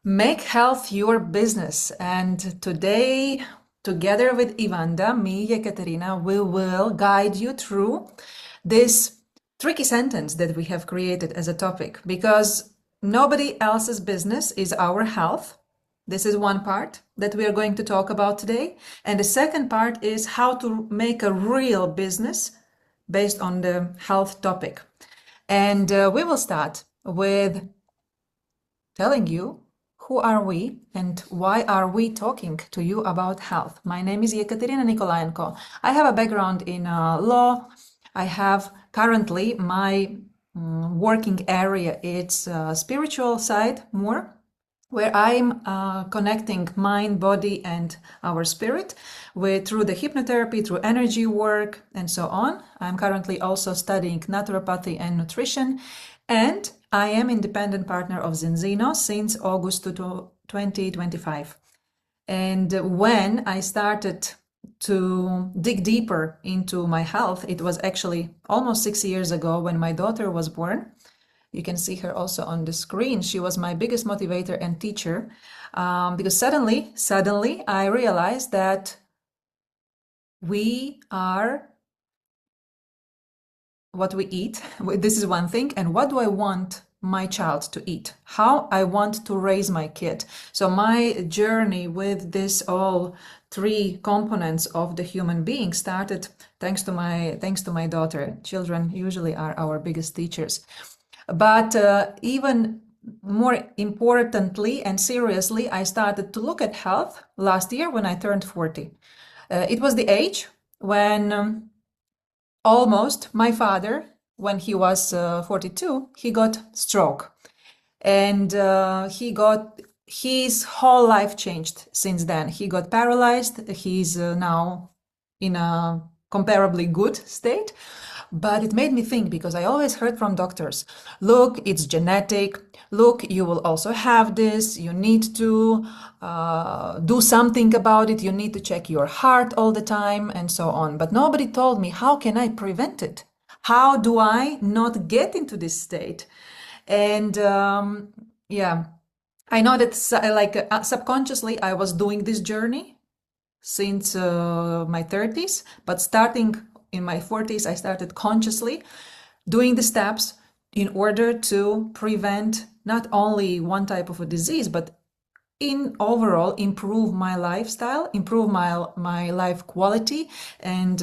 Make health your business. And today, together with Ivanda, me, Ekaterina, we will guide you through this tricky sentence that we have created as a topic because nobody else's business is our health. This is one part that we are going to talk about today. And the second part is how to make a real business based on the health topic. And we will start with telling you who are we and why are we talking to you about health. My name is Ekaterina Nikolaenko. I have a background in law. I have currently my working area, it's spiritual side more, where I'm connecting mind, body, and our spirit with through the hypnotherapy, through energy work, and so on. I'm currently also studying naturopathy and nutrition, and I am independent partner of Zenzino since August 2025. And when I started to dig deeper into my health, it was actually almost 6 years ago when my daughter was born. You can see her also on the screen. She was my biggest motivator and teacher because suddenly I realized that we are what we eat. This is one thing. And what do I want my child to eat? How I want to raise my kid. So my journey with this all three components of the human being started thanks to my daughter. Children usually are our biggest teachers. But even more importantly and seriously, I started to look at health last year when I turned 40. It was the age when almost my father, when he was 42, he got stroke. And his whole life changed since then. He got paralyzed. He's now in a comparably good state. But it made me think because I always heard from doctors, look, it's genetic. Look, you will also have this. You need to do something about it. You need to check your heart all the time and so on. But nobody told me, how can I prevent it? How do I not get into this state? And yeah, I know that subconsciously I was doing this journey since my 30s, but starting in my 40s, I started consciously doing the steps in order to prevent not only one type of a disease, but in overall improve my lifestyle, improve my life quality, and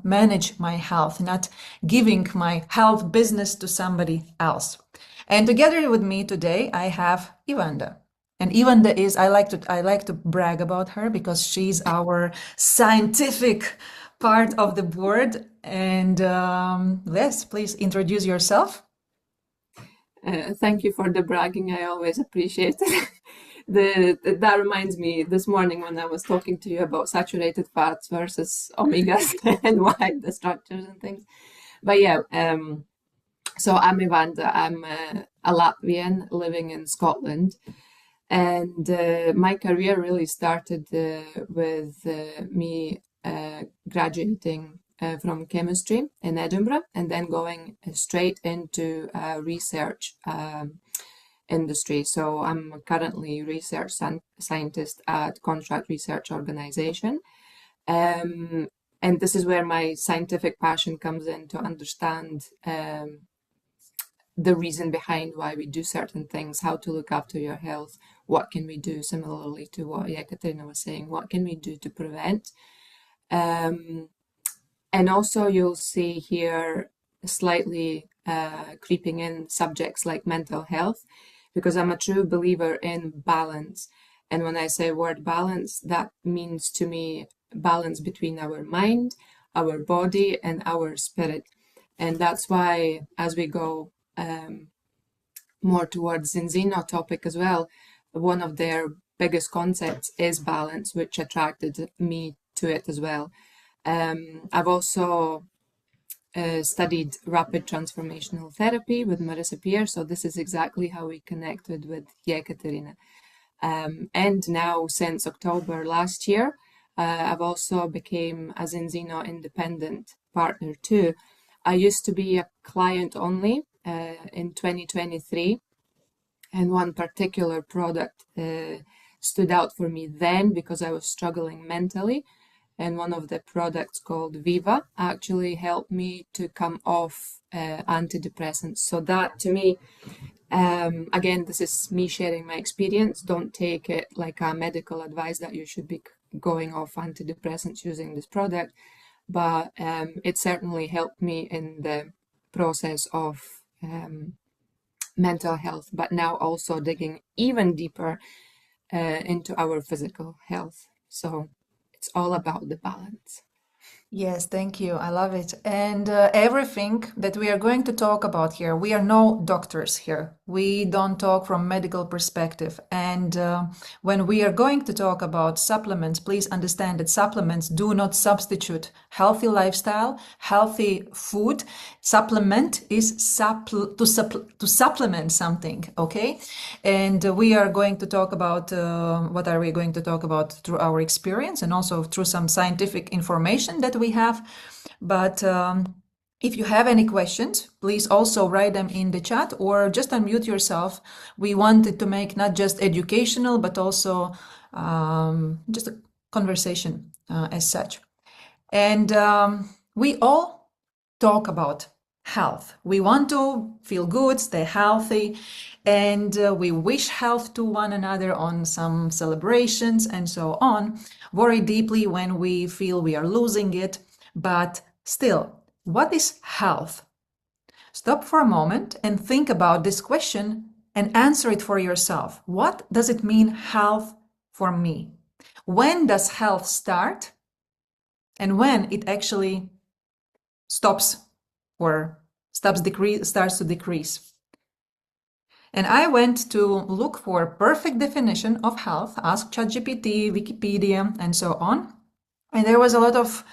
manage my health, not giving my health business to somebody else. And together with me today, I have Ivanda. And Ivanda is I like to brag about her because she's our scientific part of the board. And yes, please introduce yourself. Thank you for the bragging. I always appreciate it. That reminds me this morning when I was talking to you about saturated fats versus omegas and why the structures and things. But yeah, so I'm Ivanda. I'm a Latvian living in Scotland. And my career really started with me graduating from chemistry in Edinburgh and then going straight into research industry. So I'm currently research scientist at Contract Research Organization. And this is where my scientific passion comes in to understand the reason behind why we do certain things, how to look after your health, what can we do, similarly to what Ekaterina was saying, what can we do to prevent. And also you'll see here slightly creeping in subjects like mental health, because I'm a true believer in balance. And when I say word balance, that means to me balance between our mind, our body, and our spirit. And that's why as we go more towards Zinzino topic as well, one of their biggest concepts is balance, which attracted me to it as well. I've also studied rapid transformational therapy with Marissa Peer, so this is exactly how we connected with Yekaterina. And now since October last year, I've also became a Zinzino independent partner too. I used to be a client only in 2023. And one particular product stood out for me then because I was struggling mentally. And one of the products called Viva actually helped me to come off antidepressants. So that to me, again, this is me sharing my experience. Don't take it like a medical advice that you should be going off antidepressants using this product. But it certainly helped me in the process of mental health, but now also digging even deeper into our physical health. So it's all about the balance. Yes, thank you. I love it. And everything that we are going to talk about here, we are no doctors here. We don't talk from medical perspective. And when we are going to talk about supplements, please understand that supplements do not substitute healthy lifestyle, healthy food. Supplement is to supplement something, okay? And we are going to talk about what are we going to talk about through our experience and also through some scientific information that we have. But if you have any questions, please also write them in the chat or just unmute yourself. We wanted to make not just educational, but also just a conversation as such. And we all talk about health. We want to feel good, stay healthy, and we wish health to one another on some celebrations and so on. Worry deeply when we feel we are losing it, but still, what is health? Stop for a moment and think about this question and answer it for yourself. What does it mean, health, for me? When does health start? And when it actually stops or starts to decrease. And I went to look for a perfect definition of health, asked ChatGPT, Wikipedia, and so on. And there was a lot of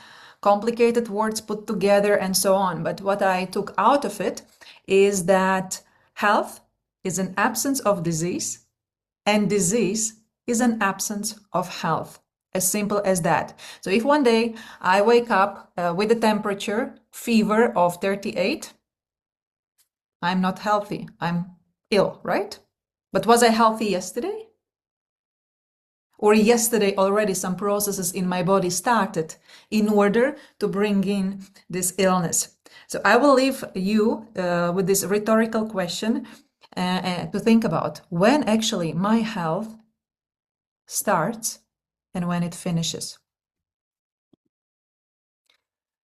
complicated words put together and so on. But what I took out of it is that health is an absence of disease, and disease is an absence of health. As simple as that. So if one day I wake up with a temperature, fever of 38, I'm not healthy. I'm ill, right? But was I healthy yesterday? Or yesterday already some processes in my body started in order to bring in this illness. So I will leave you with this rhetorical question to think about when actually my health starts and when it finishes.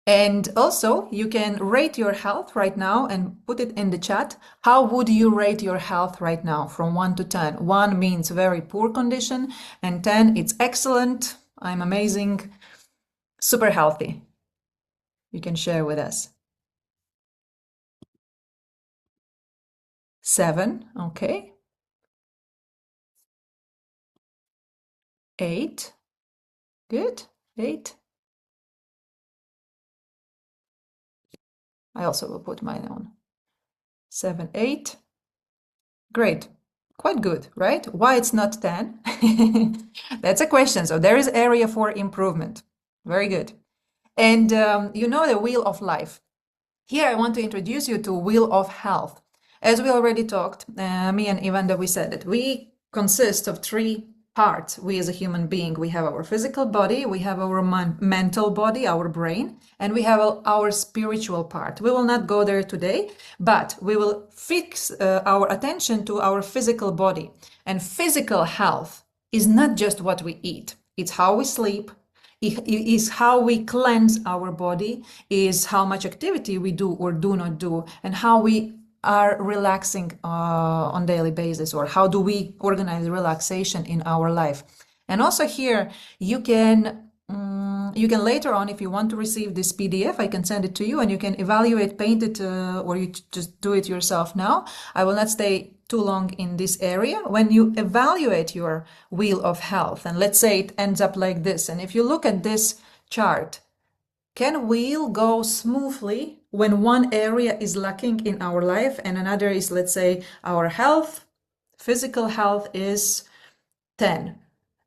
And also, you can rate your health right now and put it in the chat. How would you rate your health right now from 1 to 10? 1 means very poor condition, and 10, it's excellent, I'm amazing, super healthy. You can share with us. 7, okay. 8, good, 8. I also will put mine on. 7, 8. Great. Quite good, right? Why it's not 10? That's a question. So there is area for improvement. Very good. And you know the wheel of life. Here I want to introduce you to wheel of health. As we already talked, me and Ivanda, we said that we consist of 3 parts. We as a human being, we have our physical body, we have our mental body, our brain, and we have our spiritual part. We will not go there today, but we will fix our attention to our physical body. And physical health is not just what we eat. It's how we sleep, is how we cleanse our body, is how much activity we do or do not do, and how we are relaxing on daily basis, or how do we organize relaxation in our life. And also here you can later on, if you want to receive this PDF, I can send it to you and you can evaluate, paint it, or you just do it yourself now. I will not stay too long in this area. When you evaluate your wheel of health, and let's say it ends up like this, and if you look at this chart, can wheel go smoothly when one area is lacking in our life and another is, let's say, our health, physical health is 10,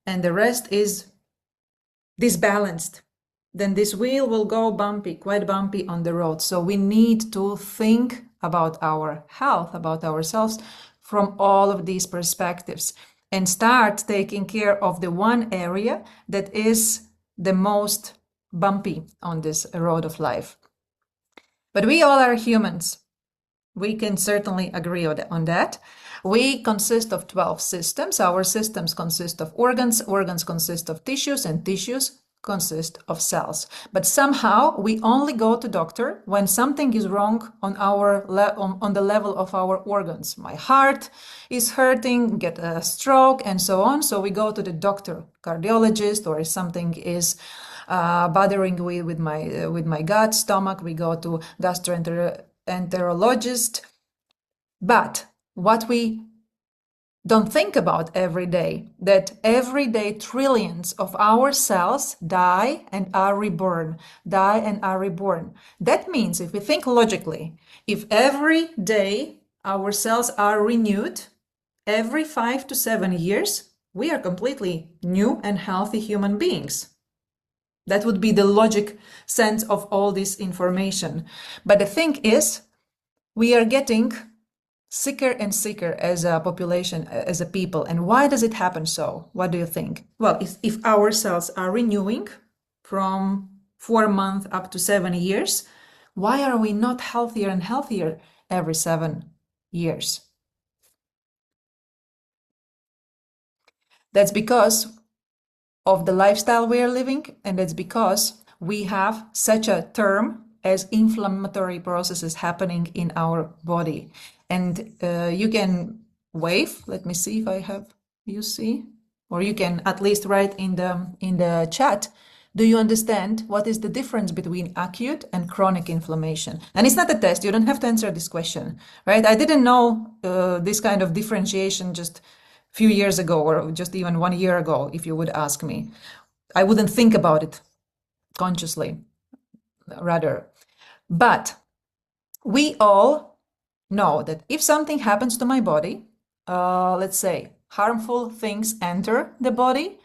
and the rest is disbalanced? Then this wheel will go bumpy, quite bumpy on the road. So we need to think about our health, about ourselves from all of these perspectives and start taking care of the one area that is the most bumpy on this road of life. But we all are humans. We can certainly agree on that. We consist of 12 systems. Our systems consist of organs, organs consist of tissues, and tissues consist of cells. But somehow we only go to doctor when something is wrong on on the level of our organs. My heart is hurting, get a stroke, and so on. So we go to the doctor, cardiologist, or if something is bothering with my gut, stomach, we go to gastroenterologist. But what we don't think about every day, that every day trillions of our cells die and are reborn, die and are reborn. That means if we think logically, if every day our cells are renewed, every 5 to 7 years, we are completely new and healthy human beings. That would be the logic sense of all this information. But the thing is, we are getting sicker and sicker as a population, as a people. And why does it happen so? What do you think? Well, if our cells are renewing from 4 months up to 7 years, why are we not healthier and healthier every 7 years? That's because of the lifestyle we are living, and that's because we have such a term as inflammatory processes happening in our body. And you can wave. Let me see if I have, you see, or you can at least write in the chat. Do you understand what is the difference between acute and chronic inflammation? And it's not a test. You don't have to answer this question, right? I didn't know this kind of differentiation just a few years ago, or just even 1 year ago, if you would ask me. I wouldn't think about it consciously, rather. But we all know that if something happens to my body, let's say harmful things enter the body,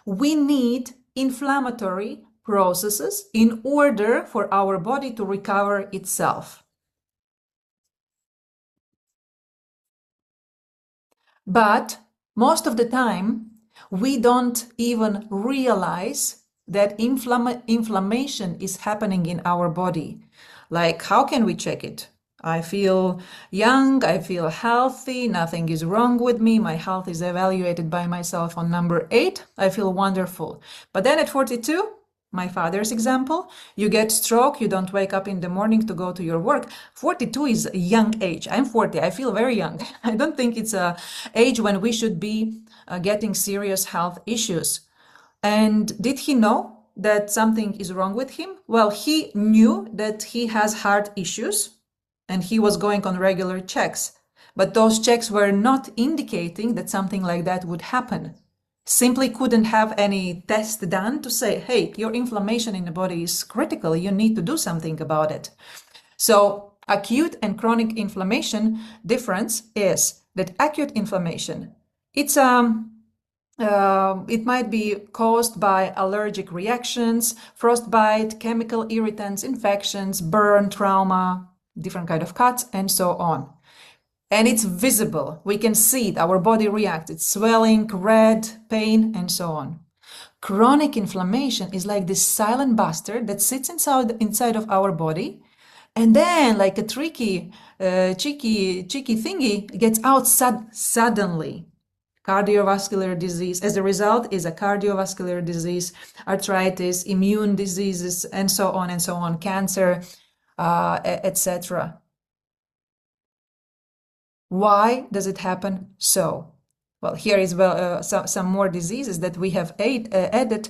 we need inflammatory processes in order for our body to recover itself. But most of the time, we don't even realize that inflammation is happening in our body. Like, how can we check it? I feel young, I feel healthy, nothing is wrong with me, my health is evaluated by myself on number 8, I feel wonderful. But then at 42, my father's example, you get stroke, you don't wake up in the morning to go to your work. 42 is a young age. I'm 40, I feel very young. I don't think it's an age when we should be getting serious health issues. And did he know that something is wrong with him? Well, he knew that he has heart issues and he was going on regular checks. But those checks were not indicating that something like that would happen. Simply couldn't have any test done to say, hey, your inflammation in the body is critical, you need to do something about it. So acute and chronic inflammation difference is that acute inflammation, it might be caused by allergic reactions, frostbite, chemical irritants, infections, burn, trauma, different kind of cuts, and so on. And it's visible. We can see it. Our body reacts. It's swelling, red, pain, and so on. Chronic inflammation is like this silent bastard that sits inside of our body, and then, like a cheeky thingy, gets out suddenly. Cardiovascular disease, as a result, is a cardiovascular disease, arthritis, immune diseases, and so on, cancer, etc. Why does it happen so? Well, here is some more diseases that we have added.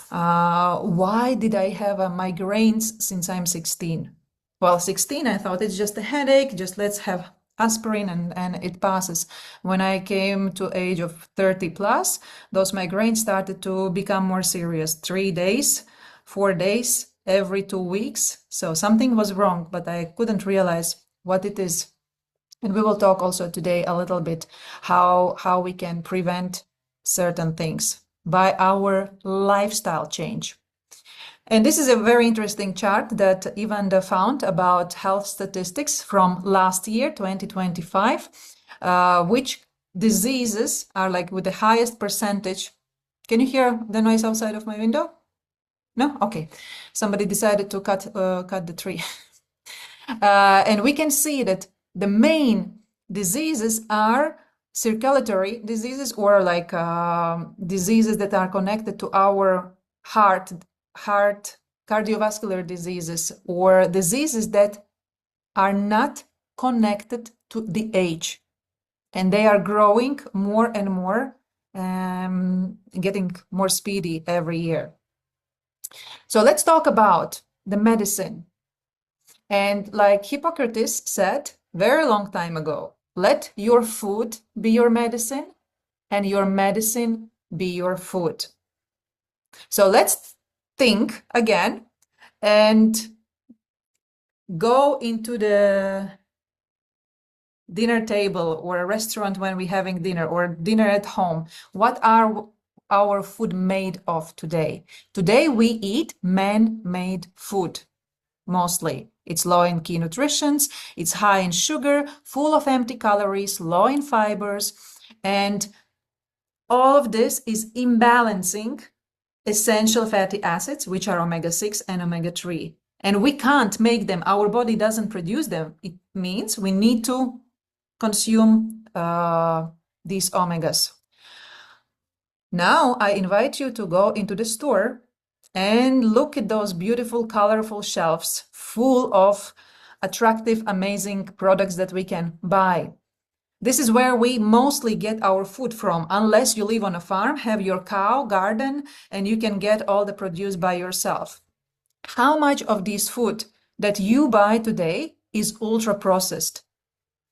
Why did I have migraines since I'm 16? Well, 16, I thought it's just a headache, just let's have aspirin and it passes. When I came to age of 30 plus, those migraines started to become more serious. 3 days, 4 days, every 2 weeks. So something was wrong, but I couldn't realize what it is. And we will talk also today a little bit how we can prevent certain things by our lifestyle change. And this is a very interesting chart that Ivanda found about health statistics from last year, 2025. which diseases are like with the highest percentage. Can you hear the noise outside of my window? No? Okay. Somebody decided to cut the tree. And we can see that the main diseases are circulatory diseases, or like diseases that are connected to our heart, cardiovascular diseases, or diseases that are not connected to the age. And they are growing more and more, getting more speedy every year. So let's talk about the medicine. And like Hippocrates said very long time ago, let your food be your medicine and your medicine be your food. So let's think again and go into the dinner table or a restaurant when we're having dinner, or dinner at home. What are our food made of today? Today we eat man-made food, mostly. It's low in key nutrients, it's high in sugar, full of empty calories, low in fibers, and all of this is imbalancing essential fatty acids, which are omega-6 and omega-3. And we can't make them, our body doesn't produce them. It means we need to consume these omegas. Now I invite you to go into the store and look at those beautiful, colorful shelves full of attractive, amazing products that we can buy. This is where we mostly get our food from, unless you live on a farm, have your cow garden, and you can get all the produce by yourself. How much of this food that you buy today is ultra processed?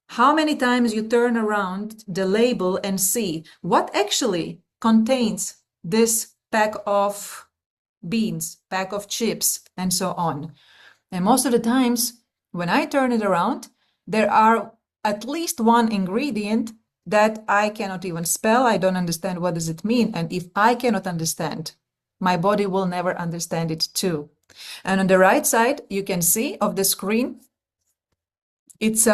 How many times you turn around the label and see what actually contains this pack of beans, pack of chips, and so on? And most of the times, when I turn it around, there are at least one ingredient that I cannot even spell. I don't understand what does it mean. And if I cannot understand, my body will never understand it too. And on the right side, you can see of the screen, it's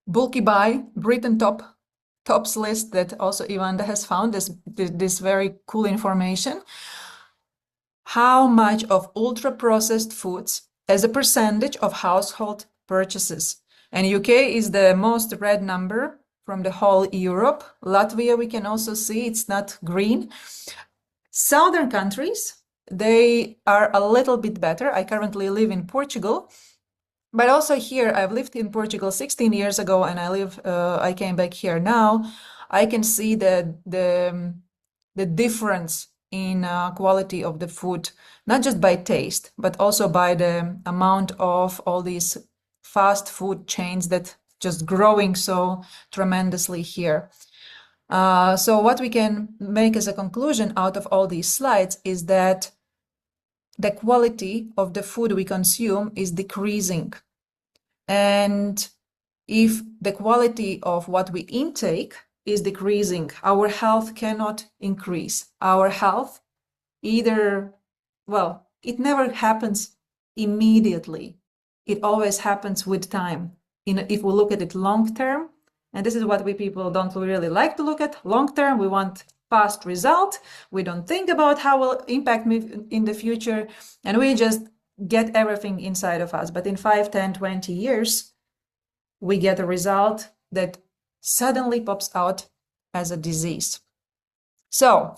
bulky buy Britain tops list that also Ivanda has found this very cool information. How much of ultra processed foods as a percentage of household purchases? And UK is the most red number from the whole Europe. Latvia, we can also see it's not green. Southern countries, they are a little bit better. I currently live in Portugal, but also here, I've lived in Portugal 16 years ago, and I came back here now. I can see the difference in quality of the food, not just by taste, but also by the amount of all these fast food chains that just growing so tremendously here. So what we can make as a conclusion out of all these slides is that the quality of the food we consume is decreasing. And if the quality of what we intake is decreasing, our health cannot increase. Our health either, well, it never happens immediately. It always happens with time. If we look at it long term, and this is what we people don't really like to look at, long term, we want fast result. We don't think about how it will impact me in the future, and we just get everything inside of us. But in 5, 10, 20 years, we get a result that suddenly pops out as a disease. So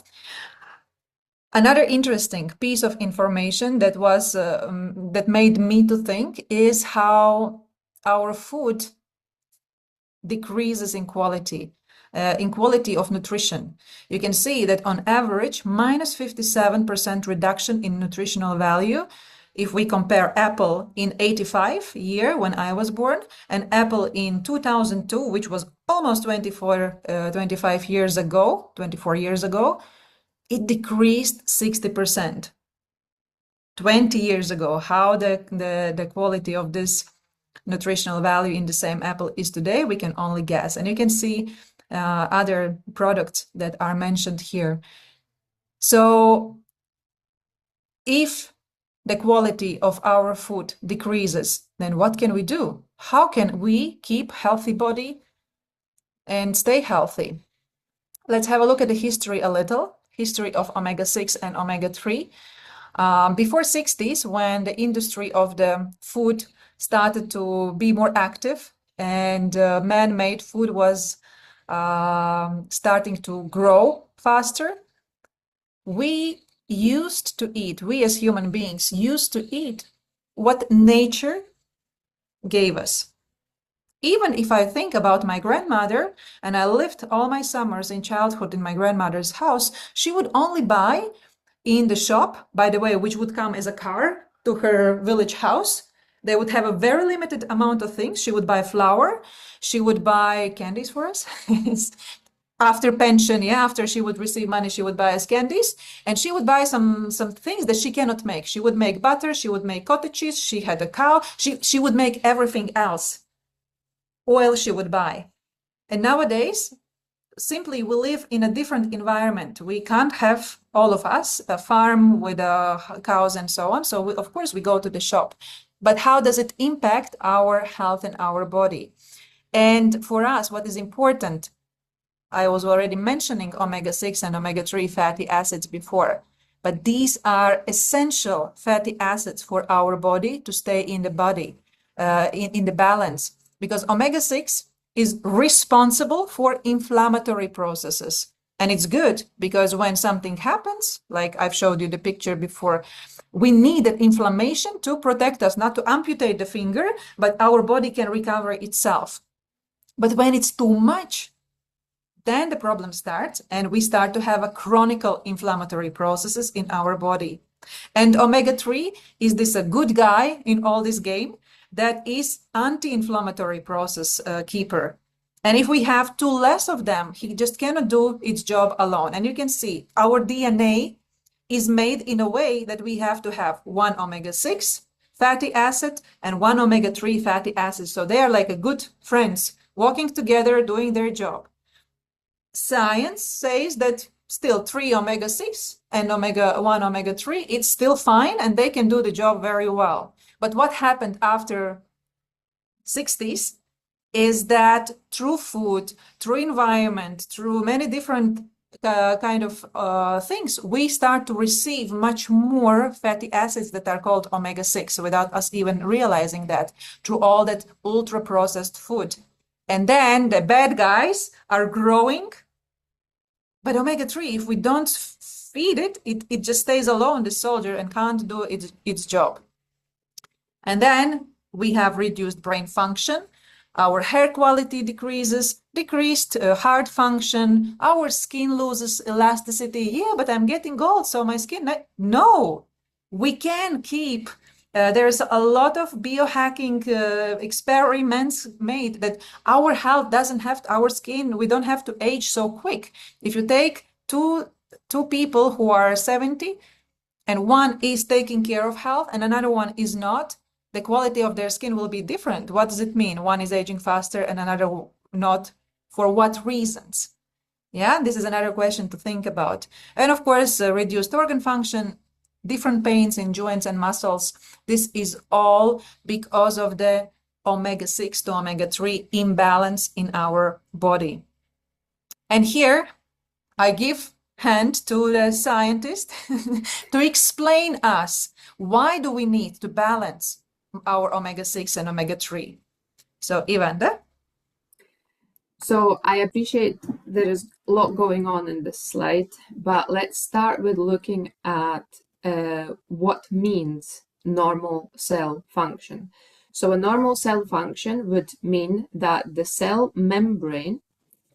another interesting piece of information that was that made me to think is how our food decreases in quality of nutrition. You can see that on average, minus 57% reduction in nutritional value. If we compare apple in 85 year when I was born and apple in 2002, which was almost 24 years ago, it decreased 60%. 20 years ago, how the quality of this nutritional value in the same apple is today, we can only guess. And you can see other products that are mentioned here. So if the quality of our food decreases, then what can we do? How can we keep healthy body and stay healthy. Let's have a look at the history a little, history of omega-6 and omega-3. Before 60s, when the industry of the food started to be more active and man-made food was starting to grow faster, we used to eat, we as human beings used to eat what nature gave us. Even if I think about my grandmother, and I lived all my summers in childhood in my grandmother's house, she would only buy in the shop, by the way, which would come as a car to her village house. They would have a very limited amount of things. She would buy flour, she would buy candies for us. After pension, yeah, after she would receive money, she would buy us candies, and she would buy some things that she cannot make. She would make butter, she would make cottage cheese, she had a cow, she would make everything else. Oil she would buy. And nowadays, simply we live in a different environment. We can't have, all of us, a farm with cows and so on. So we, of course we go to the shop. But how does it impact our health and our body? And for us, what is important, I was already mentioning omega-6 and omega-3 fatty acids before, but these are essential fatty acids for our body to stay in the body, in the balance, because omega-6 is responsible for inflammatory processes. And it's good because when something happens, like I've showed you the picture before, we need that inflammation to protect us, not to amputate the finger, but our body can recover itself. But when it's too much, then the problem starts and we start to have a chronic inflammatory processes in our body. And omega-3 is this a good guy in all this game that is anti-inflammatory process keeper. And if we have too less of them, he just cannot do its job alone. And you can see our DNA is made in a way that we have to have one omega-6 fatty acid and one omega-3 fatty acid. So they are like a good friends walking together, doing their job. Science says that still 3 omega-6 and omega-1, omega-3, it's still fine and they can do the job very well. But what happened after 60s is that through food, through environment, through many different kind of things, we start to receive much more fatty acids that are called omega-6 without us even realizing that, through all that ultra-processed food. And then the bad guys are growing. But omega-3, if we don't feed it, it just stays alone, the soldier, and can't do its job. And then we have reduced brain function, our hair quality decreased heart function, our skin loses elasticity. Yeah, but I'm getting old, so my skin... No, we can keep... there's a lot of biohacking experiments made that our health doesn't have to, our skin, we don't have to age so quick. If you take two people who are 70 and one is taking care of health and another one is not, the quality of their skin will be different. What does it mean? One is aging faster and another not. For what reasons? Yeah, this is another question to think about. And of course, reduced organ function, different pains in joints and muscles. This is all because of the omega-6 to omega-3 imbalance in our body. And here I give hand to the scientist to explain us why do we need to balance our omega-6 and omega-3. So Ivanda. So I appreciate there is a lot going on in this slide, but let's start with looking at what means normal cell function. So a normal cell function would mean that the cell membrane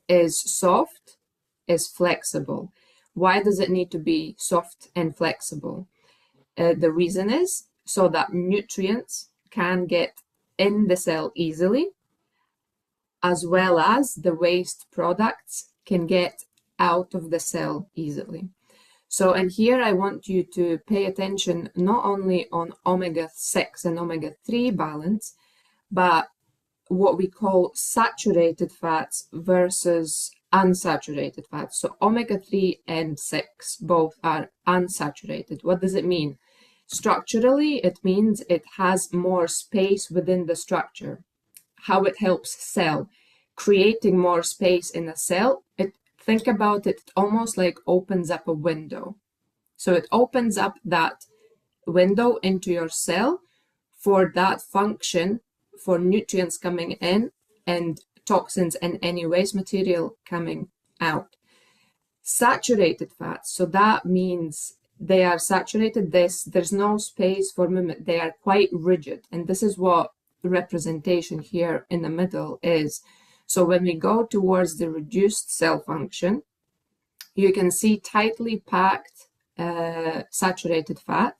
is soft, is flexible. Why does it need to be soft and flexible? The reason is so that nutrients can get in the cell easily, as well as the waste products can get out of the cell easily. So, and here I want you to pay attention not only on omega-6 and omega-3 balance, but what we call saturated fats versus unsaturated fats. So omega-3 and 6 both are unsaturated. What does it mean? Structurally, it means it has more space within the structure. How it helps cell creating more space in a cell. Think about it almost like opens up a window. So it opens up that window into your cell for that function, for nutrients coming in and toxins and any waste material coming out. Saturated fats, so that means they are saturated. There's no space for movement. They are quite rigid, and this is what the representation here in the middle is. So when we go towards the reduced cell function, you can see tightly packed saturated fat,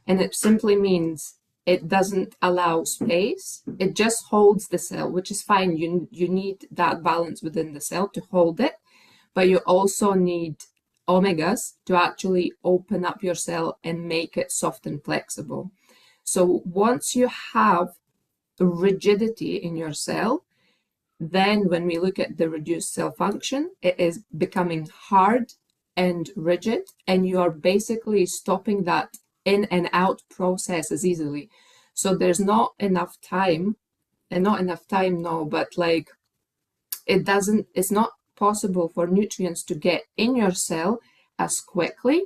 and it simply means it doesn't allow space. It just holds the cell, which is fine. You need that balance within the cell to hold it, but you also need omegas to actually open up your cell and make it soft and flexible. So once you have rigidity in your cell, then when we look at the reduced cell function, it is becoming hard and rigid, and you are basically stopping that in and out processes easily. So there's not enough time, and not enough time, no, but like it's not possible for nutrients to get in your cell as quickly,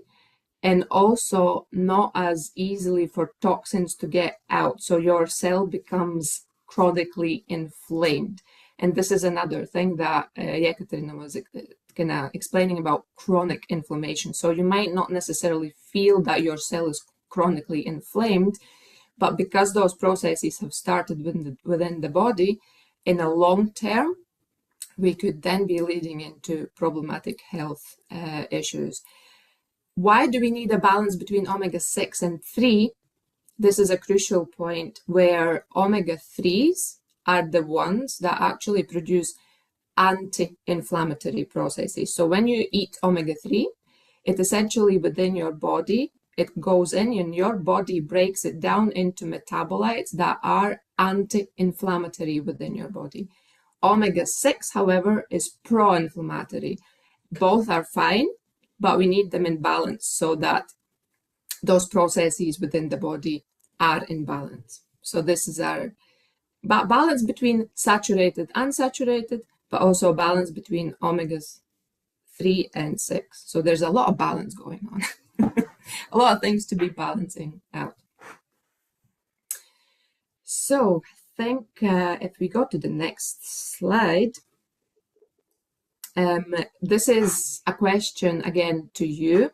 and also not as easily for toxins to get out. So your cell becomes chronically inflamed. And this is another thing that Yekaterina was kind of explaining about chronic inflammation. So you might not necessarily feel that your cell is chronically inflamed, but because those processes have started within the body, in a long term, we could then be leading into problematic health issues. Why do we need a balance between omega-6 and 3? This is a crucial point where omega-3s are the ones that actually produce anti-inflammatory processes. So when you eat omega-3, it essentially within your body, it goes in and your body breaks it down into metabolites that are anti-inflammatory within your body. Omega-6, however, is pro-inflammatory. Both are fine, but we need them in balance so that those processes within the body are in balance. So this is our balance between saturated and unsaturated, but also balance between omegas 3 and 6. So there's a lot of balance going on. A lot of things to be balancing out. So I think if we go to the next slide, this is a question again to you.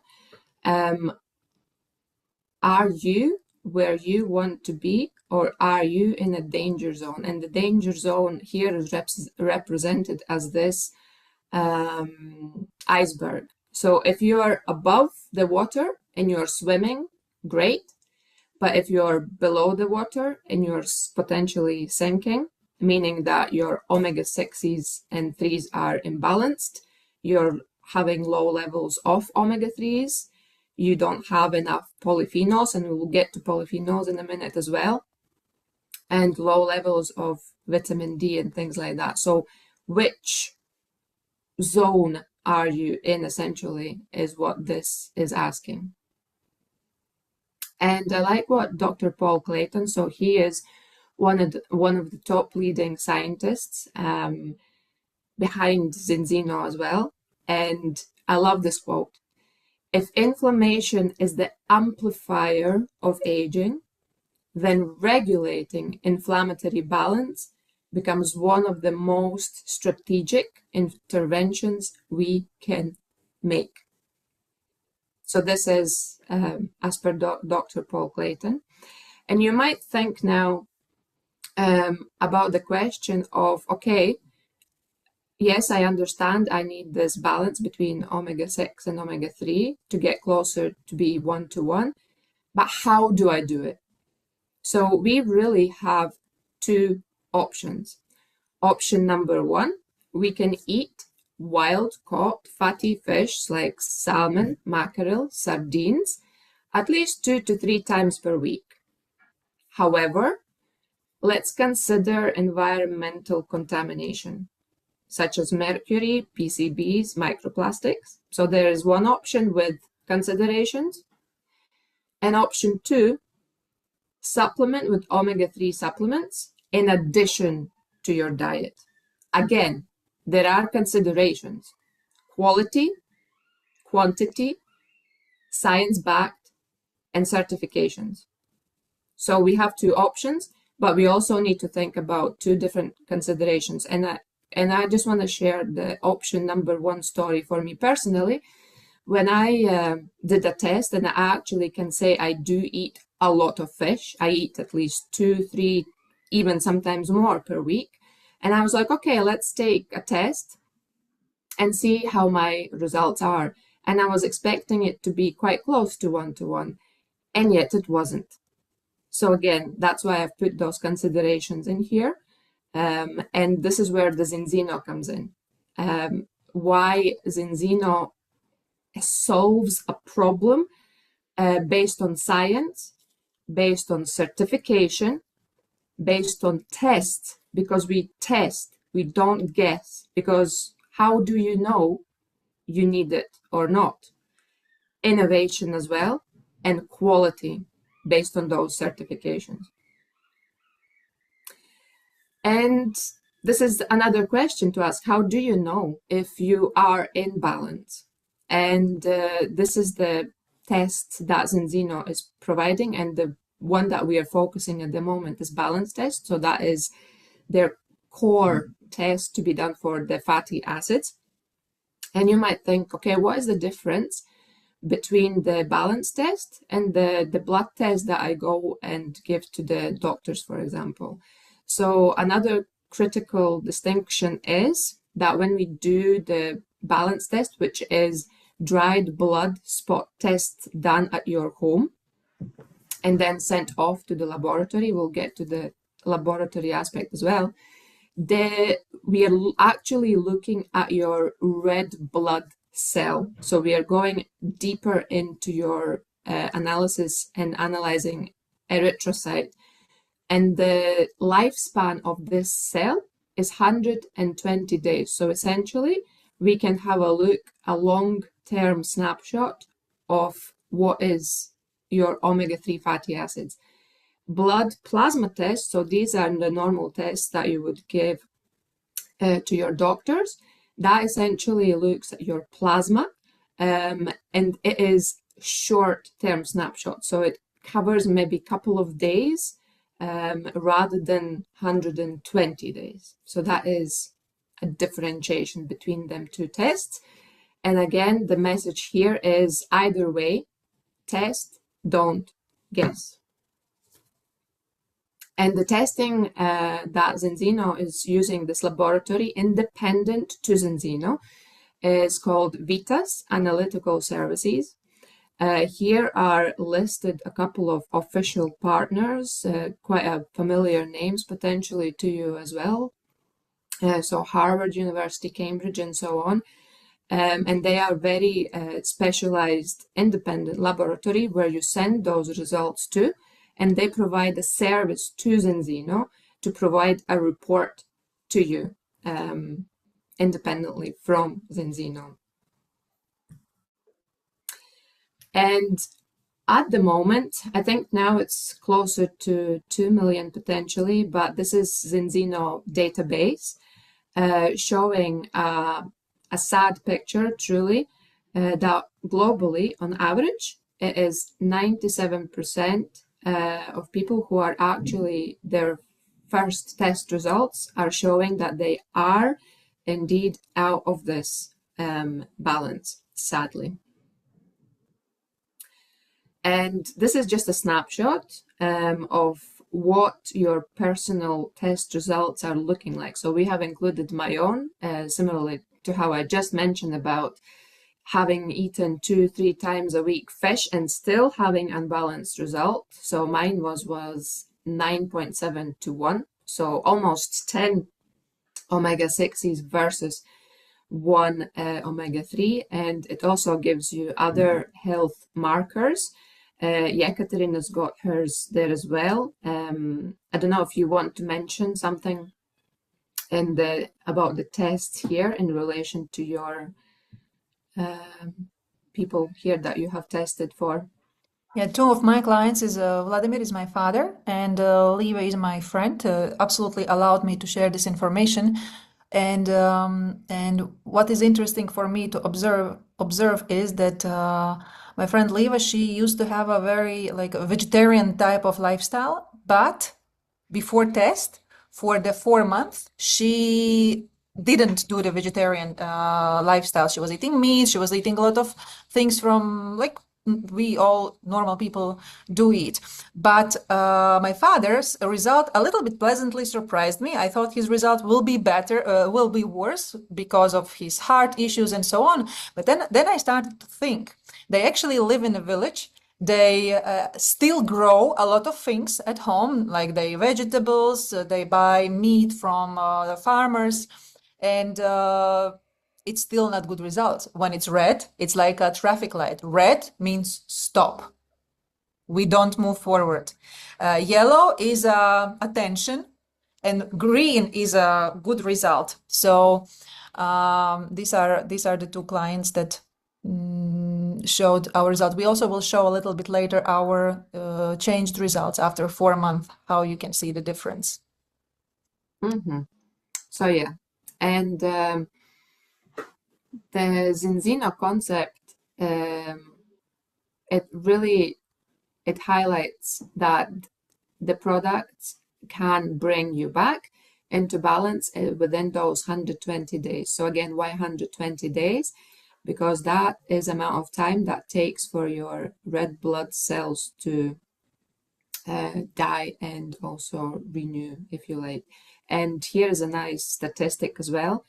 Are you where you want to be, or are you in a danger zone? And the danger zone here is represented as this iceberg. So if you are above the water and you're swimming, great. But if you're below the water and you're potentially sinking, meaning that your omega-6s and 3s are imbalanced, you're having low levels of omega-3s, you don't have enough polyphenols, and we will get to polyphenols in a minute as well, and low levels of vitamin D and things like that. So which zone are you in, essentially, is what this is asking. And I like what Dr. Paul Clayton, so he is one of the top leading scientists behind Zinzino as well. And I love this quote. If inflammation is the amplifier of aging, then regulating inflammatory balance becomes one of the most strategic interventions we can make. So this is as per Dr. Paul Clayton. And you might think now about the question of, okay, yes, I understand I need this balance between omega-6 and omega-3 to get closer to be 1-to-1, but how do I do it? So we really have two options. Option number one, we can eat wild-caught fatty fish like salmon, mackerel, sardines, at least 2 to 3 times per week. However, let's consider environmental contamination, such as mercury, PCBs, microplastics. So there is one option with considerations. And option two, supplement with omega-3 supplements in addition to your diet. Again, there are considerations: quality, quantity, science-backed, and certifications. So we have two options, but we also need to think about two different considerations. And I just want to share the option number one story for me personally. When I did a test, and I actually can say I do eat a lot of fish. I eat at least 2, 3, even sometimes more per week. And I was like, okay, let's take a test and see how my results are. And I was expecting it to be quite close to 1-to-1, and yet it wasn't. So again, that's why I've put those considerations in here. And this is where the Zinzino comes in. Why Zinzino solves a problem based on science, based on certification, based on tests, because we test, we don't guess, because how do you know you need it or not? Innovation as well, and quality based on those certifications. And this is another question to ask: how do you know if you are in balance? And this is the test that Zinzino is providing, and the one that we are focusing at the moment is balance test. So that is their core test to be done for the fatty acids. And you might think, okay, what is the difference between the balance test and the blood test that I go and give to the doctors, for example? So another critical distinction is that when we do the balance test, which is dried blood spot test done at your home and then sent off to the laboratory, we'll get to the laboratory aspect as well, we are actually looking at your red blood cell. So we are going deeper into your analysis and analyzing erythrocyte. And the lifespan of this cell is 120 days. So essentially, we can have a look, a long-term snapshot of what is your omega-3 fatty acids. Blood plasma tests, so these are the normal tests that you would give to your doctors. That essentially looks at your plasma, and it is short-term snapshot. So it covers maybe a couple of days rather than 120 days. So that is a differentiation between them two tests. And again, the message here is either way, test, don't guess. And the testing that Zinzino is using, this laboratory independent to Zinzino, is called VITAS Analytical Services. Here are listed a couple of official partners, quite familiar names potentially to you as well. So Harvard University, Cambridge, and so on. And they are very specialized independent laboratory where you send those results to, and they provide a service to Zinzino to provide a report to you independently from Zinzino. And at the moment, I think now it's closer to 2 million potentially, but this is Zinzino database showing a sad picture, truly, that globally, on average, it is 97% of people who are actually, their first test results are showing that they are indeed out of this balance, sadly. And this is just a snapshot of what your personal test results are looking like. So we have included my own, similarly to how I just mentioned about having eaten 2-3 times a week fish and still having unbalanced result. So mine was 9.7 to 1, so almost 10 omega-6s versus 1 omega-3, and it also gives you other health markers. Yekaterina's got hers there as well. I don't know if you want to mention something about the tests here in relation to your people here that you have tested for. Yeah, two of my clients is Vladimir is my father, and Liva is my friend. Absolutely allowed me to share this information. And what is interesting for me to observe is that my friend Leva, she used to have a very like a vegetarian type of lifestyle, but before test for the 4 months she didn't do the vegetarian lifestyle. She was eating meat, she was eating a lot of things from like we all normal people do eat. But my father's result a little bit pleasantly surprised me. I thought his result will be better, will be worse because of his heart issues and so on. But then I started to think they actually live in a village. They still grow a lot of things at home, like they vegetables, they buy meat from the farmers, and it's still not good results. When it's red, it's like a traffic light. Red means stop. We don't move forward. Yellow is attention, and green is a good result. So these are the two clients that showed our result. We also will show a little bit later our changed results after 4 months, how you can see the difference. Mm-hmm. So yeah, and the Zinzino concept, it highlights that the products can bring you back into balance within those 120 days. So again, why 120 days? Because that is amount of time that takes for your red blood cells to die and also renew, if you like. And here is a nice statistic as well,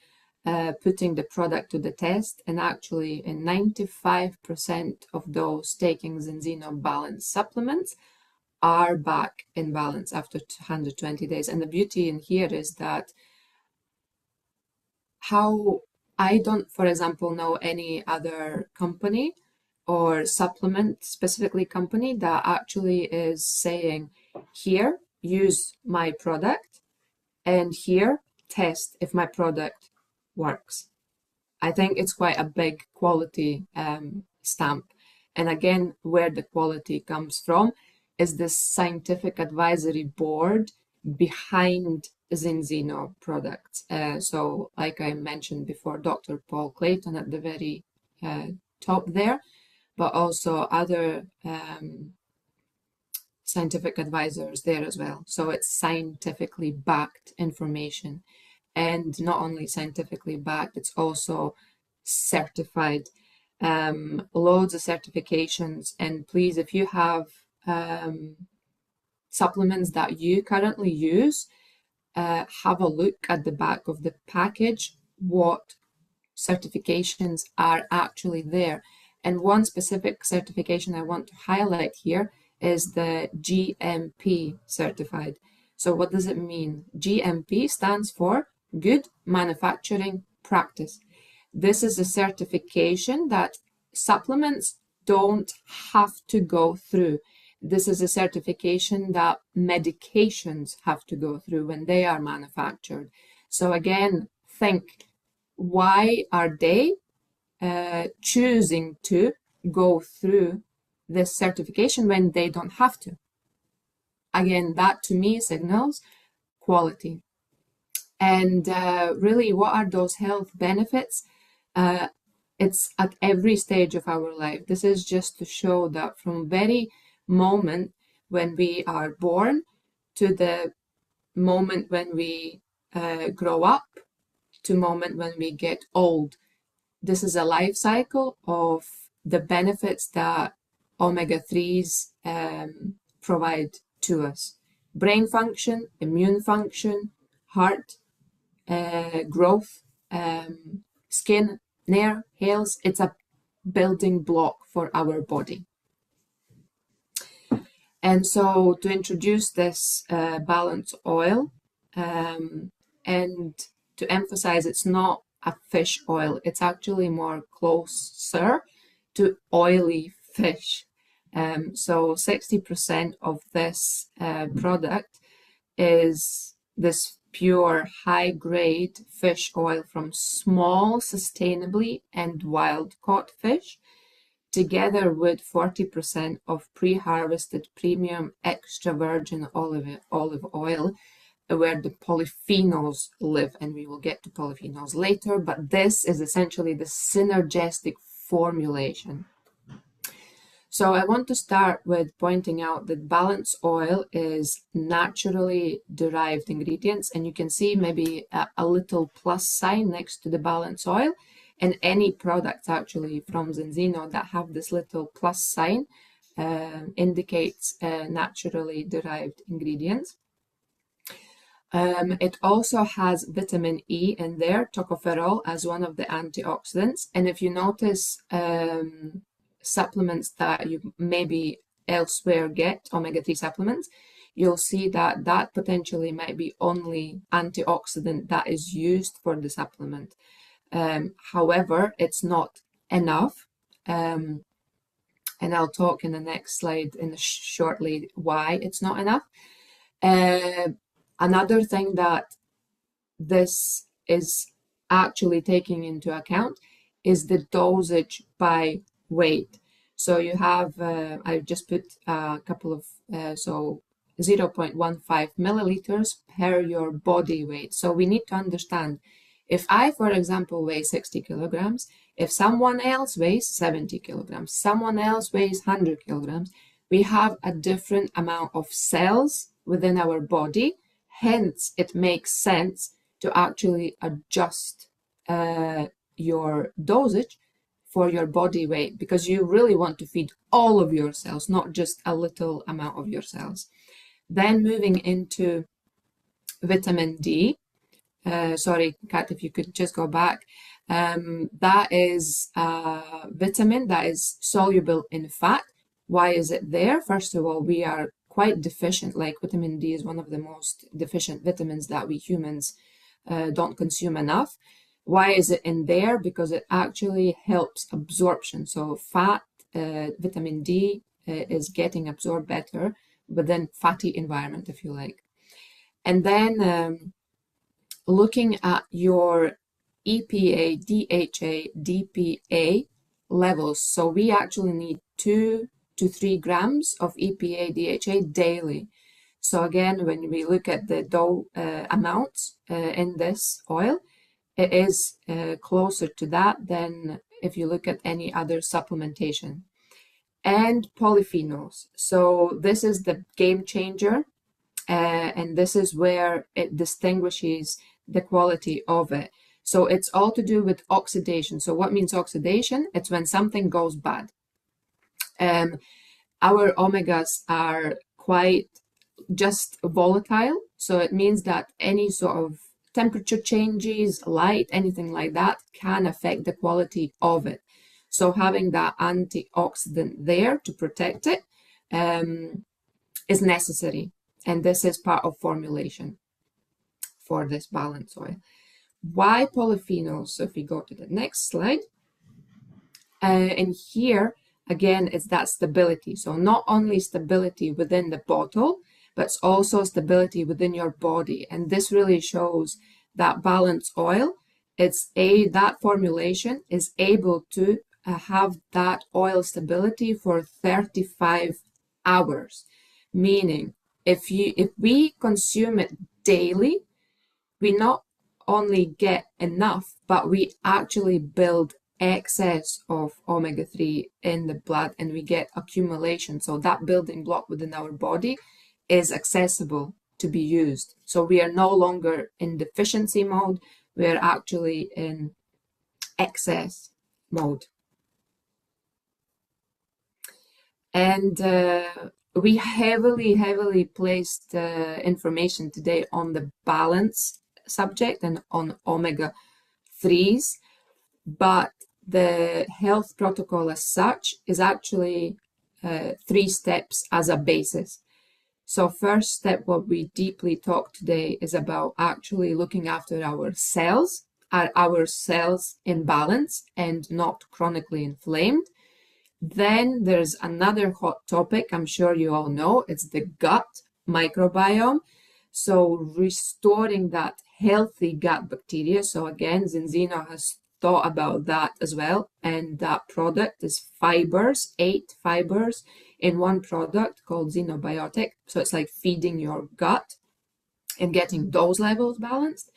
putting the product to the test. And actually, in 95% of those taking Zinzino Balance supplements are back in balance after 120 days. And the beauty in here is that how I don't, for example, know any other company or supplement specifically company that actually is saying, here, use my product, and here, test if my product works. I think it's quite a big quality stamp. And again, where the quality comes from is this scientific advisory board behind Zinzino products. So, like I mentioned before, Dr. Paul Clayton at the very top there, but also other scientific advisors there as well. So it's scientifically backed information. And not only scientifically backed, it's also certified. Loads of certifications. And please, if you have supplements that you currently use, have a look at the back of the package, what certifications are actually there. And one specific certification I want to highlight here is the GMP certified. So what does it mean? GMP stands for Good Manufacturing Practice. This is a certification that supplements don't have to go through. This is a certification that medications have to go through when they are manufactured. So again, think, why are they choosing to go through this certification when they don't have to? Again, that to me signals quality. And really, what are those health benefits? It's at every stage of our life. This is just to show that from very moment when we are born to the moment when we grow up to moment when we get old. This is a life cycle of the benefits that omega-3s provide to us. Brain function, immune function, heart growth, skin, nail, hairs. It's a building block for our body. And so to introduce this balance oil and to emphasize it's not a fish oil, it's actually more closer to oily fish. So 60% of this product is this pure high-grade fish oil from small, sustainably and wild-caught fish, together with 40% of pre-harvested premium extra virgin olive oil where the polyphenols live, and we will get to polyphenols later, but this is essentially the synergistic formulation. So I want to start with pointing out that balance oil is naturally derived ingredients, and you can see maybe a little plus sign next to the balance oil, and any products actually from Zenzino that have this little plus sign indicates naturally derived ingredients. It also has vitamin E in there, tocopherol, as one of the antioxidants. And if you notice supplements that you maybe elsewhere get, omega-3 supplements, you'll see that that potentially might be only antioxidant that is used for the supplement. However, it's not enough. And I'll talk in the next slide shortly why it's not enough. Another thing that this is actually taking into account is the dosage by weight. So you have, I've just put a couple of, so 0.15 milliliters per your body weight. So we need to understand, if I, for example, weigh 60 kilograms, if someone else weighs 70 kilograms, someone else weighs 100 kilograms, we have a different amount of cells within our body. Hence, it makes sense to actually adjust your dosage for your body weight, because you really want to feed all of your cells, not just a little amount of your cells. Then moving into vitamin D. Sorry, Kat, if you could just go back. That is a vitamin that is soluble in fat. Why is it there? First of all, we are quite deficient. Like vitamin D is one of the most deficient vitamins that we humans don't consume enough. Why is it in there? Because it actually helps absorption. So fat, vitamin D is getting absorbed better within fatty environment, if you like. And then looking at your EPA, DHA, DPA levels. So we actually need 2 to 3 grams of EPA, DHA daily. So again, when we look at the amounts in this oil, it is closer to that than if you look at any other supplementation. And polyphenols. So this is the game changer, and this is where it distinguishes the quality of it. So it's all to do with oxidation. So what means oxidation? It's when something goes bad. Our omegas are quite just volatile. So it means that any sort of temperature changes, light, anything like that can affect the quality of it. So having that antioxidant there to protect it is necessary. And this is part of formulation for this balance oil. Why polyphenols? So if we go to the next slide, and here again, it's that stability. So not only stability within the bottle, but it's also stability within your body. And this really shows that balance oil, that formulation is able to have that oil stability for 35 hours. Meaning, if we consume it daily, we not only get enough, but we actually build excess of omega-3 in the blood, and we get accumulation. So that building block within our body is accessible to be used. So we are no longer in deficiency mode, we are actually in excess mode. And we heavily placed information today on the balance subject and on omega-3s, but the health protocol as such is actually 3 steps as a basis. So first step, what we deeply talked today is about actually looking after our cells, are our cells in balance and not chronically inflamed. Then there's another hot topic, I'm sure you all know, it's the gut microbiome. So restoring that healthy gut bacteria. So again, Zenzino has thought about that as well. And that product is fibers, 8 fibers in one product called Xenobiotic. So it's like feeding your gut. and getting those levels balanced.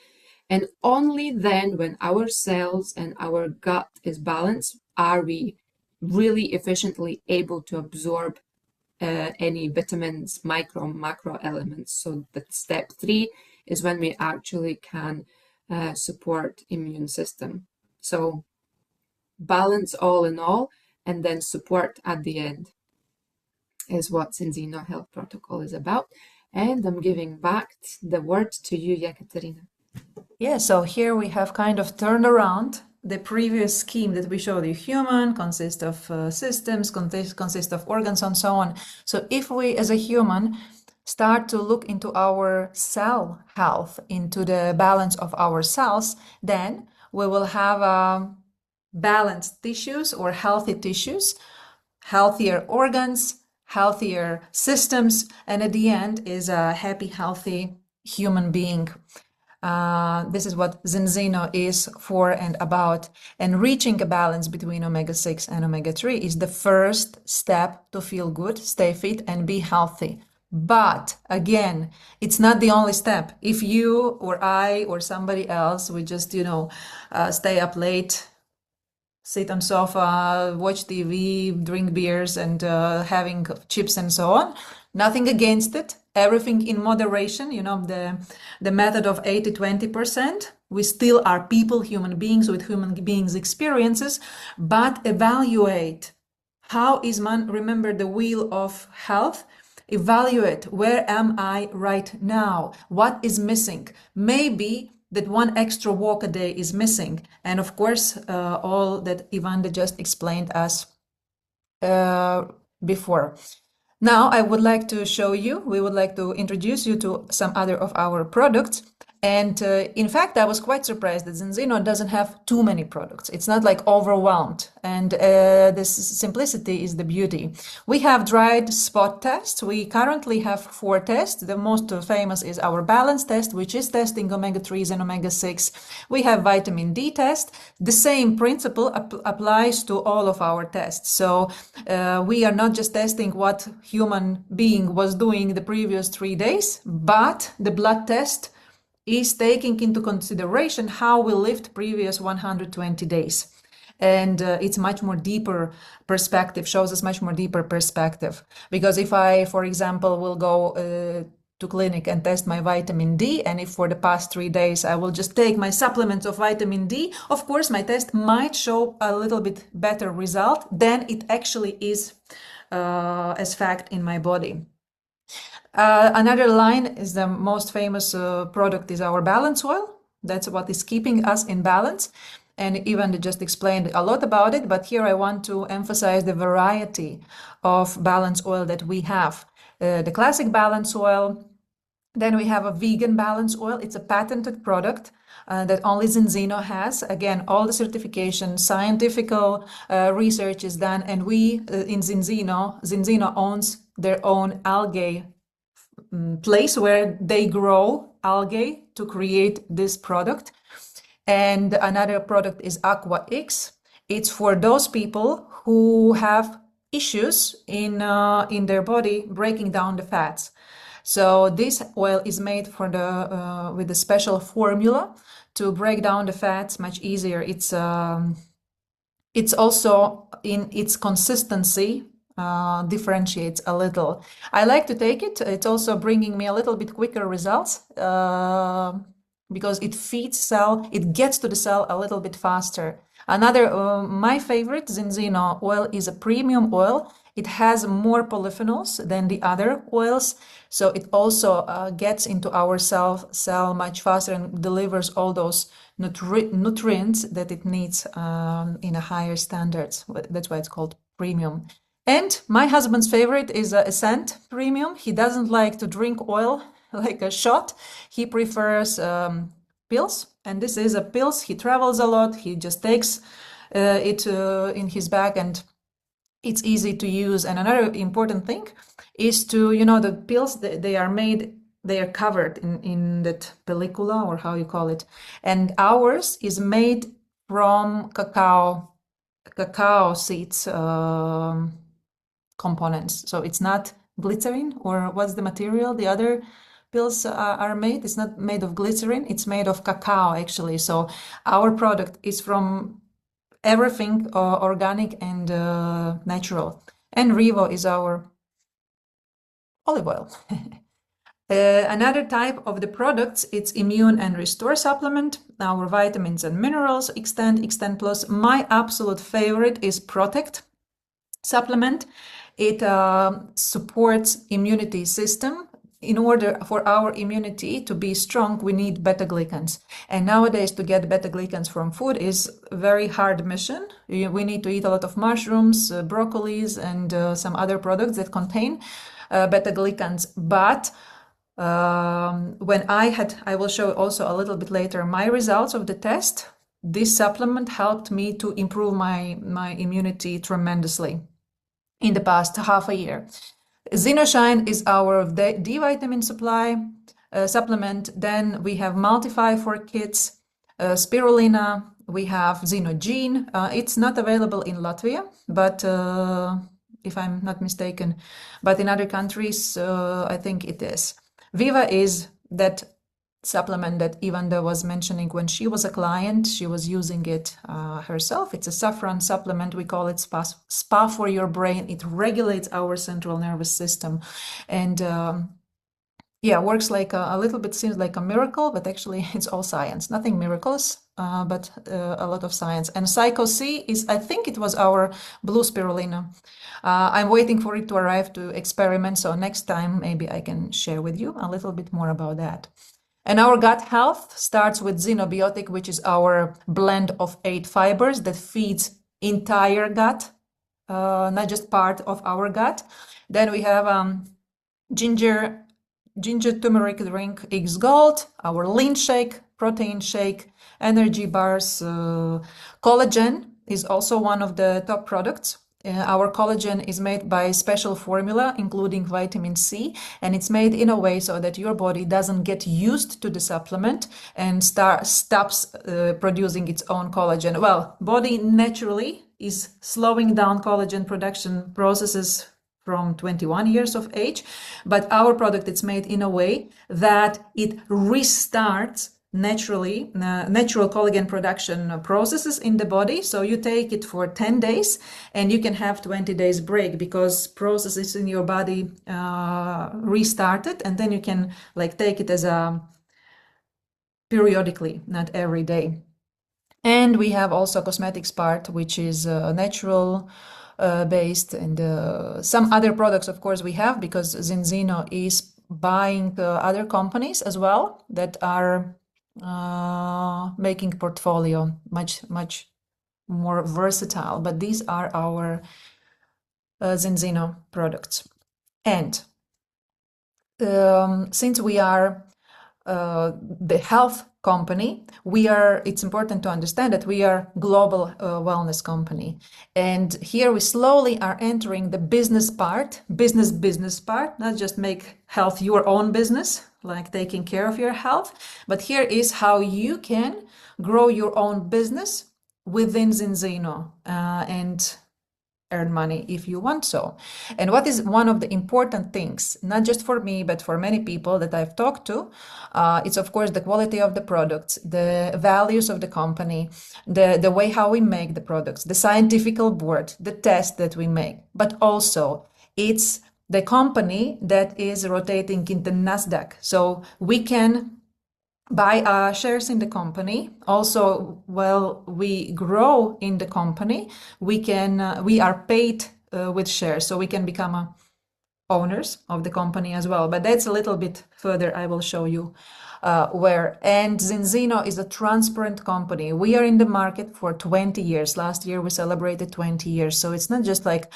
And only then, when our cells and our gut is balanced, are we really efficiently able to absorb any vitamins, micro, macro elements. So that step 3 is when we actually can support immune system. So balance all in all, and then support at the end is what Zinzino Health Protocol is about. And I'm giving back the word to you, Yekaterina. Yeah, so here we have kind of turned around the previous scheme that we showed you. Human consists of systems, consists of organs, and so on. So if we, as a human, start to look into our cell health, into the balance of our cells, then we will have balanced tissues or healthy tissues, healthier organs, healthier systems, and at the end is a happy, healthy human being. This is what Zinzino is for and about. And reaching a balance between omega-6 and omega-3 is the first step to feel good, stay fit, and be healthy. But again, it's not the only step. If you or I or somebody else, we just, stay up late, sit on sofa, watch TV, drink beers, and having chips and so on. Nothing against it. Everything in moderation. The method of 80-20%. We still are people, human beings with human beings experiences, but evaluate how is man. Remember the wheel of health. Evaluate, where am I right now? What is missing? Maybe that one extra walk a day is missing. And of course, all that Ivanda just explained us before. Now, I would like to show you, we would like to introduce you to some other of our products. And in fact, I was quite surprised that Zinzino doesn't have too many products. It's not like overwhelmed. And this simplicity is the beauty. We have dried spot tests. We currently have 4 tests. The most famous is our balance test, which is testing omega-3s and omega-6. We have vitamin D test. The same principle applies to all of our tests. So we are not just testing what human being was doing the previous 3 days, but the blood test is taking into consideration how we lived previous 120 days. And it's much more deeper perspective, shows us much more deeper perspective. Because if I, for example, will go to clinic and test my vitamin D, and if for the past 3 days I will just take my supplements of vitamin D, of course my test might show a little bit better result than it actually is as fact in my body. Another line is the most famous product is our balance oil. That's what is keeping us in balance. And Ivan just explained a lot about it, but here I want to emphasize the variety of balance oil that we have. The classic balance oil, then we have a vegan balance oil. It's a patented product that only Zinzino has. Again, all the certification, scientific research is done, and we in Zinzino owns their own algae place where they grow algae to create this product. And another product is Aqua X. It's for those people who have issues in their body breaking down the fats. So this oil is made for with a special formula to break down the fats much easier. It's also in its consistency differentiates a little. I like to take it. It's also bringing me a little bit quicker results because it feeds cell, it gets to the cell a little bit faster. Another, my favorite Zinzino oil is a premium oil. It has more polyphenols than the other oils, so it also gets into our cell much faster and delivers all those nutrients that it needs in a higher standards. That's why it's called premium. And my husband's favorite is Ascent Premium. He doesn't like to drink oil like a shot. He prefers pills, and this is a pills. He travels a lot. He just takes it in his bag, and it's easy to use. And another important thing is to, the pills, they are made, they are covered in that pellicula, or how you call it. And ours is made from cacao seeds components. So it's not glycerin, or what's the material? The other pills are made. It's not made of glycerin, it's made of cacao actually. So our product is from everything organic and natural. And Revo is our olive oil. Another type of the products, it's immune and restore supplement. Our vitamins and minerals, Extend Plus. My absolute favorite is Protect supplement. It supports immunity system. In order for our immunity to be strong, we need beta-glucans. And nowadays, to get beta-glucans from food is a very hard mission. We need to eat a lot of mushrooms, broccolis, and some other products that contain beta-glucans. But when I will show also a little bit later my results of the test. This supplement helped me to improve my immunity tremendously in the past half a year. Xenoshine is our D vitamin supplement. Then we have Multify for kids, Spirulina. We have Xenogene. It's not available in Latvia, but if I'm not mistaken, but in other countries, I think it is. Viva is that supplement that Ivanda was mentioning when she was a client. She was using it herself. It's a saffron supplement. We call it spa for your brain. It regulates our central nervous system. And yeah, works like a little bit, seems like a miracle, but actually it's all science. Nothing miracles, but a lot of science. And Psycho C is, I think it was our blue spirulina. I'm waiting for it to arrive to experiment. So next time, maybe I can share with you a little bit more about that. And our gut health starts with Xenobiotic, which is our blend of 8 fibers that feeds entire gut, not just part of our gut. Then we have ginger turmeric drink X Gold, our lean shake, protein shake, energy bars. Collagen is also one of the top products. Our collagen is made by special formula, including vitamin C, and it's made in a way so that your body doesn't get used to the supplement and stops producing its own collagen. Well, body naturally is slowing down collagen production processes from 21 years of age, but our product is made in a way that it restarts naturally natural collagen production processes in the body. So you take it for 10 days and you can have 20 days break because processes in your body restarted, and then you can like take it as a periodically, not every day. And we have also cosmetics part, which is natural based, and some other products of course we have, because Zinzino is buying other companies as well that are making portfolio much more versatile, but these are our Zinzino products. And since we are the health company, it's important to understand that we are global wellness company, and here we slowly are entering the business part, not just make health your own business, like taking care of your health, but here is how you can grow your own business within Zinzino and earn money if you want so. And what is one of the important things, not just for me, but for many people that I've talked to, it's of course the quality of the products, the values of the company, the way how we make the products, the scientific board, the test that we make, but also it's the company that is rotating in the Nasdaq. So we can buy shares in the company. Also, while we grow in the company, we are paid with shares, so we can become owners of the company as well. But that's a little bit further. I will show you where. And Zinzino is a transparent company. We are in the market for 20 years. Last year we celebrated 20 years. So it's not just like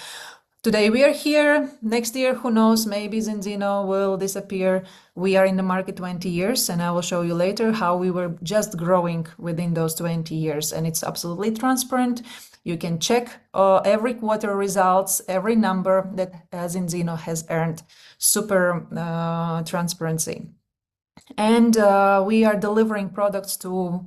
today we are here, next year, who knows, maybe Zinzino will disappear. We are in the market 20 years, and I will show you later how we were just growing within those 20 years. And it's absolutely transparent. You can check every quarter results, every number that Zinzino has earned. Super transparency. And we are delivering products to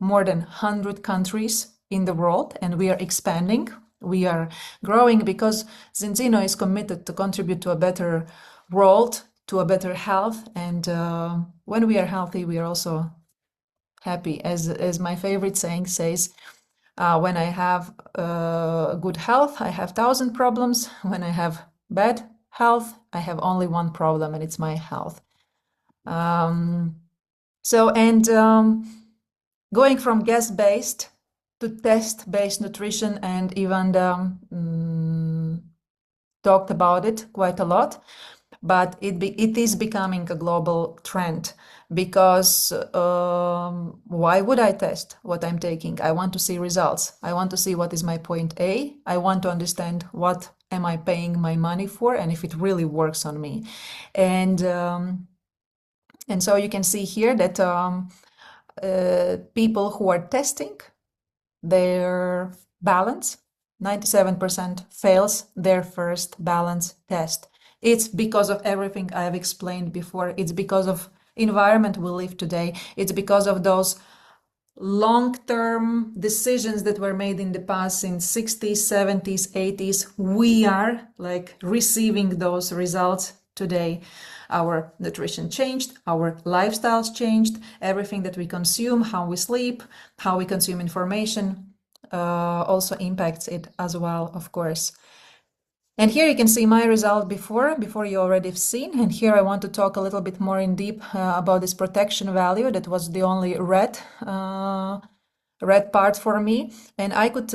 more than 100 countries in the world, and we are expanding. We are growing because Zinzino is committed to contribute to a better world to a better health. And when we are healthy, we are also happy. As my favorite saying says, when I have good health, I have 1,000 problems. When I have bad health, I have only one problem, and it's my health. Going from guest-based to test-based nutrition, and Ivanda talked about it quite a lot, but it is becoming a global trend, because why would I test what I'm taking? I want to see results. I want to see what is my point A. I want to understand what am I paying my money for, and if it really works on me. And so you can see here that people who are testing their balance, 97% fails their first balance test. It's because of everything I've explained before. It's because of environment we live today. It's because of those long-term decisions that were made in the past, in 60s, 70s, 80s. We are like receiving those results today. Our nutrition changed, our lifestyles changed, everything that we consume, how we sleep, how we consume information, also impacts it as well, of course. And here you can see my result before you already have seen. And here I want to talk a little bit more in deep about this protection value. That was the only red part for me. And I could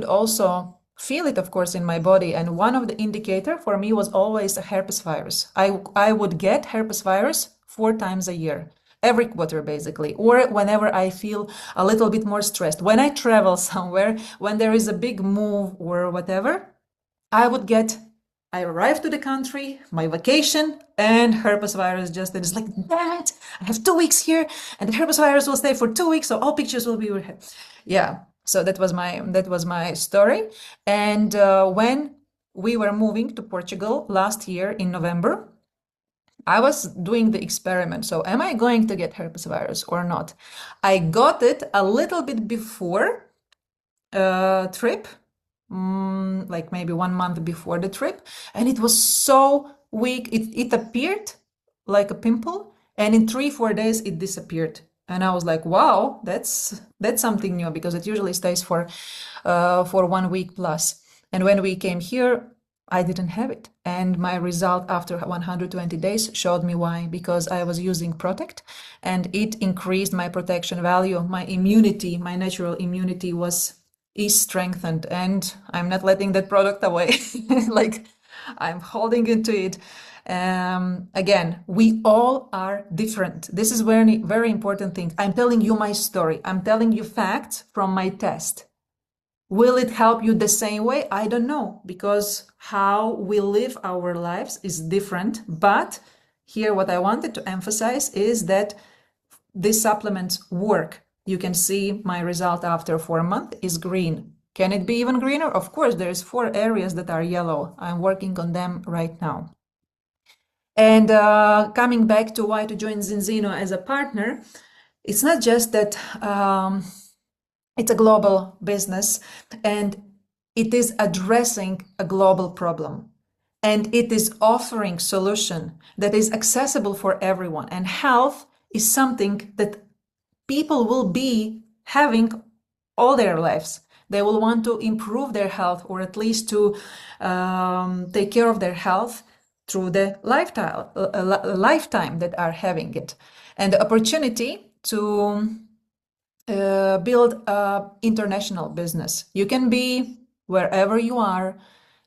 also feel it, of course, in my body. And one of the indicator for me was always a herpes virus. I would get herpes virus 4 times a year, every quarter basically, or whenever I feel a little bit more stressed. When I travel somewhere, when there is a big move or whatever, I arrive to the country, my vacation, and herpes virus just, and it's like, damn it, I have 2 weeks here, and the herpes virus will stay for 2 weeks, so all pictures will be with her. Yeah, so that was my story. And when we were moving to Portugal last year in November, I was doing the experiment. So am I going to get herpes virus or not? I got it a little bit before trip, like maybe 1 month before the trip, and it was so weak. It appeared like a pimple, and in 3-4 days it disappeared. And I was like, wow, that's something new, because it usually stays for 1 week plus. And when we came here, I didn't have it. And my result after 120 days showed me why, because I was using Protect, and it increased my protection value. My immunity, my natural immunity is strengthened, and I'm not letting that product away. Like, I'm holding into it. Again, we all are different. This is very, very important thing. I'm telling you my story. I'm telling you facts from my test. Will it help you the same way? I don't know, because how we live our lives is different. But here, what I wanted to emphasize is that these supplements work. You can see my result after 4 months is green. Can it be even greener? Of course, there's 4 areas that are yellow. I'm working on them right now. And coming back to why to join Zinzino as a partner, it's not just that it's a global business, and it is addressing a global problem, and it is offering solution that is accessible for everyone. And health is something that people will be having all their lives. They will want to improve their health, or at least to take care of their health through the lifetime that are having it. And the opportunity to build an international business. You can be wherever you are,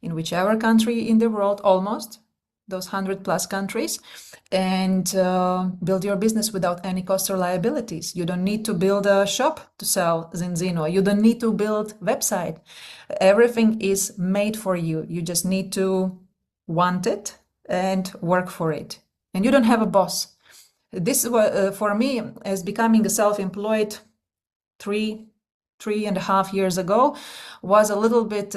in whichever country in the world, almost those 100+ countries, and build your business without any cost or liabilities. You don't need to build a shop to sell Zinzino. You don't need to build website. Everything is made for you. You just need to want it and work for it. And you don't have a boss. This for me, as becoming a self-employed 3.5 years ago, was a little bit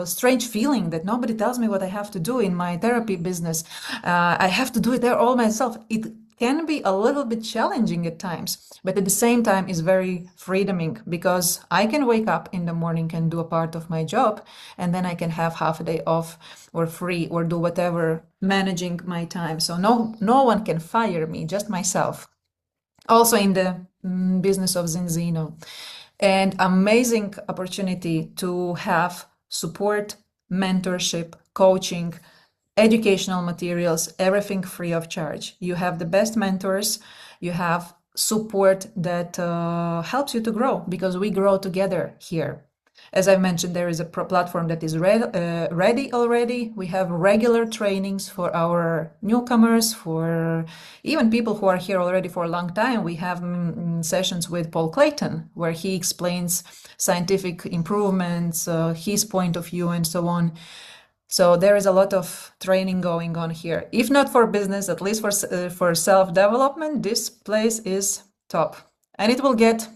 strange feeling that nobody tells me what I have to do in my therapy business. I have to do it there all myself. It can be a little bit challenging at times, but at the same time is very freedoming, because I can wake up in the morning and do a part of my job, and then I can have half a day off or free or do whatever, managing my time. So no one can fire me, just myself. Also in the business of Zinzino. And amazing opportunity to have support, mentorship, coaching, educational materials, everything free of charge. You have the best mentors, you have support that helps you to grow, because we grow together here. As I mentioned, there is a platform that is ready already. We have regular trainings for our newcomers, for even people who are here already for a long time. We have sessions with Paul Clayton, where he explains scientific improvements, his point of view, and so on. So there is a lot of training going on here. If not for business, at least for self-development, this place is top. And it will get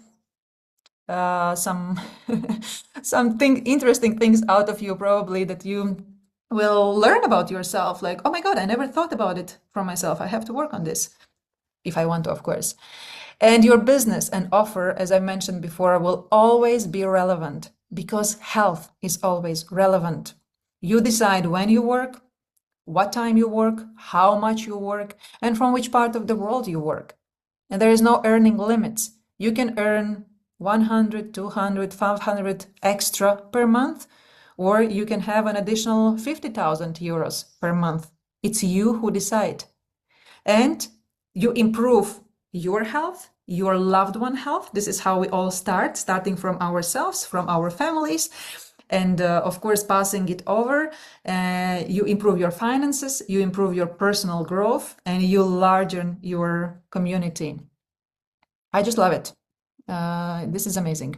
some interesting things out of you, probably, that you will learn about yourself. Like, oh my God, I never thought about it for myself. I have to work on this if I want to, of course. And your business and offer, as I mentioned before, will always be relevant, because health is always relevant. You decide when you work, what time you work, how much you work, and from which part of the world you work. And there is no earning limits. You can earn 100, 200, 500 extra per month, or you can have an additional 50,000 euros per month. It's you who decide. And you improve your health, your loved one health. This is how we all start, starting from ourselves, from our families, and of course passing it over. You improve your finances, you improve your personal growth, and you largen your community. I just love it. This is amazing.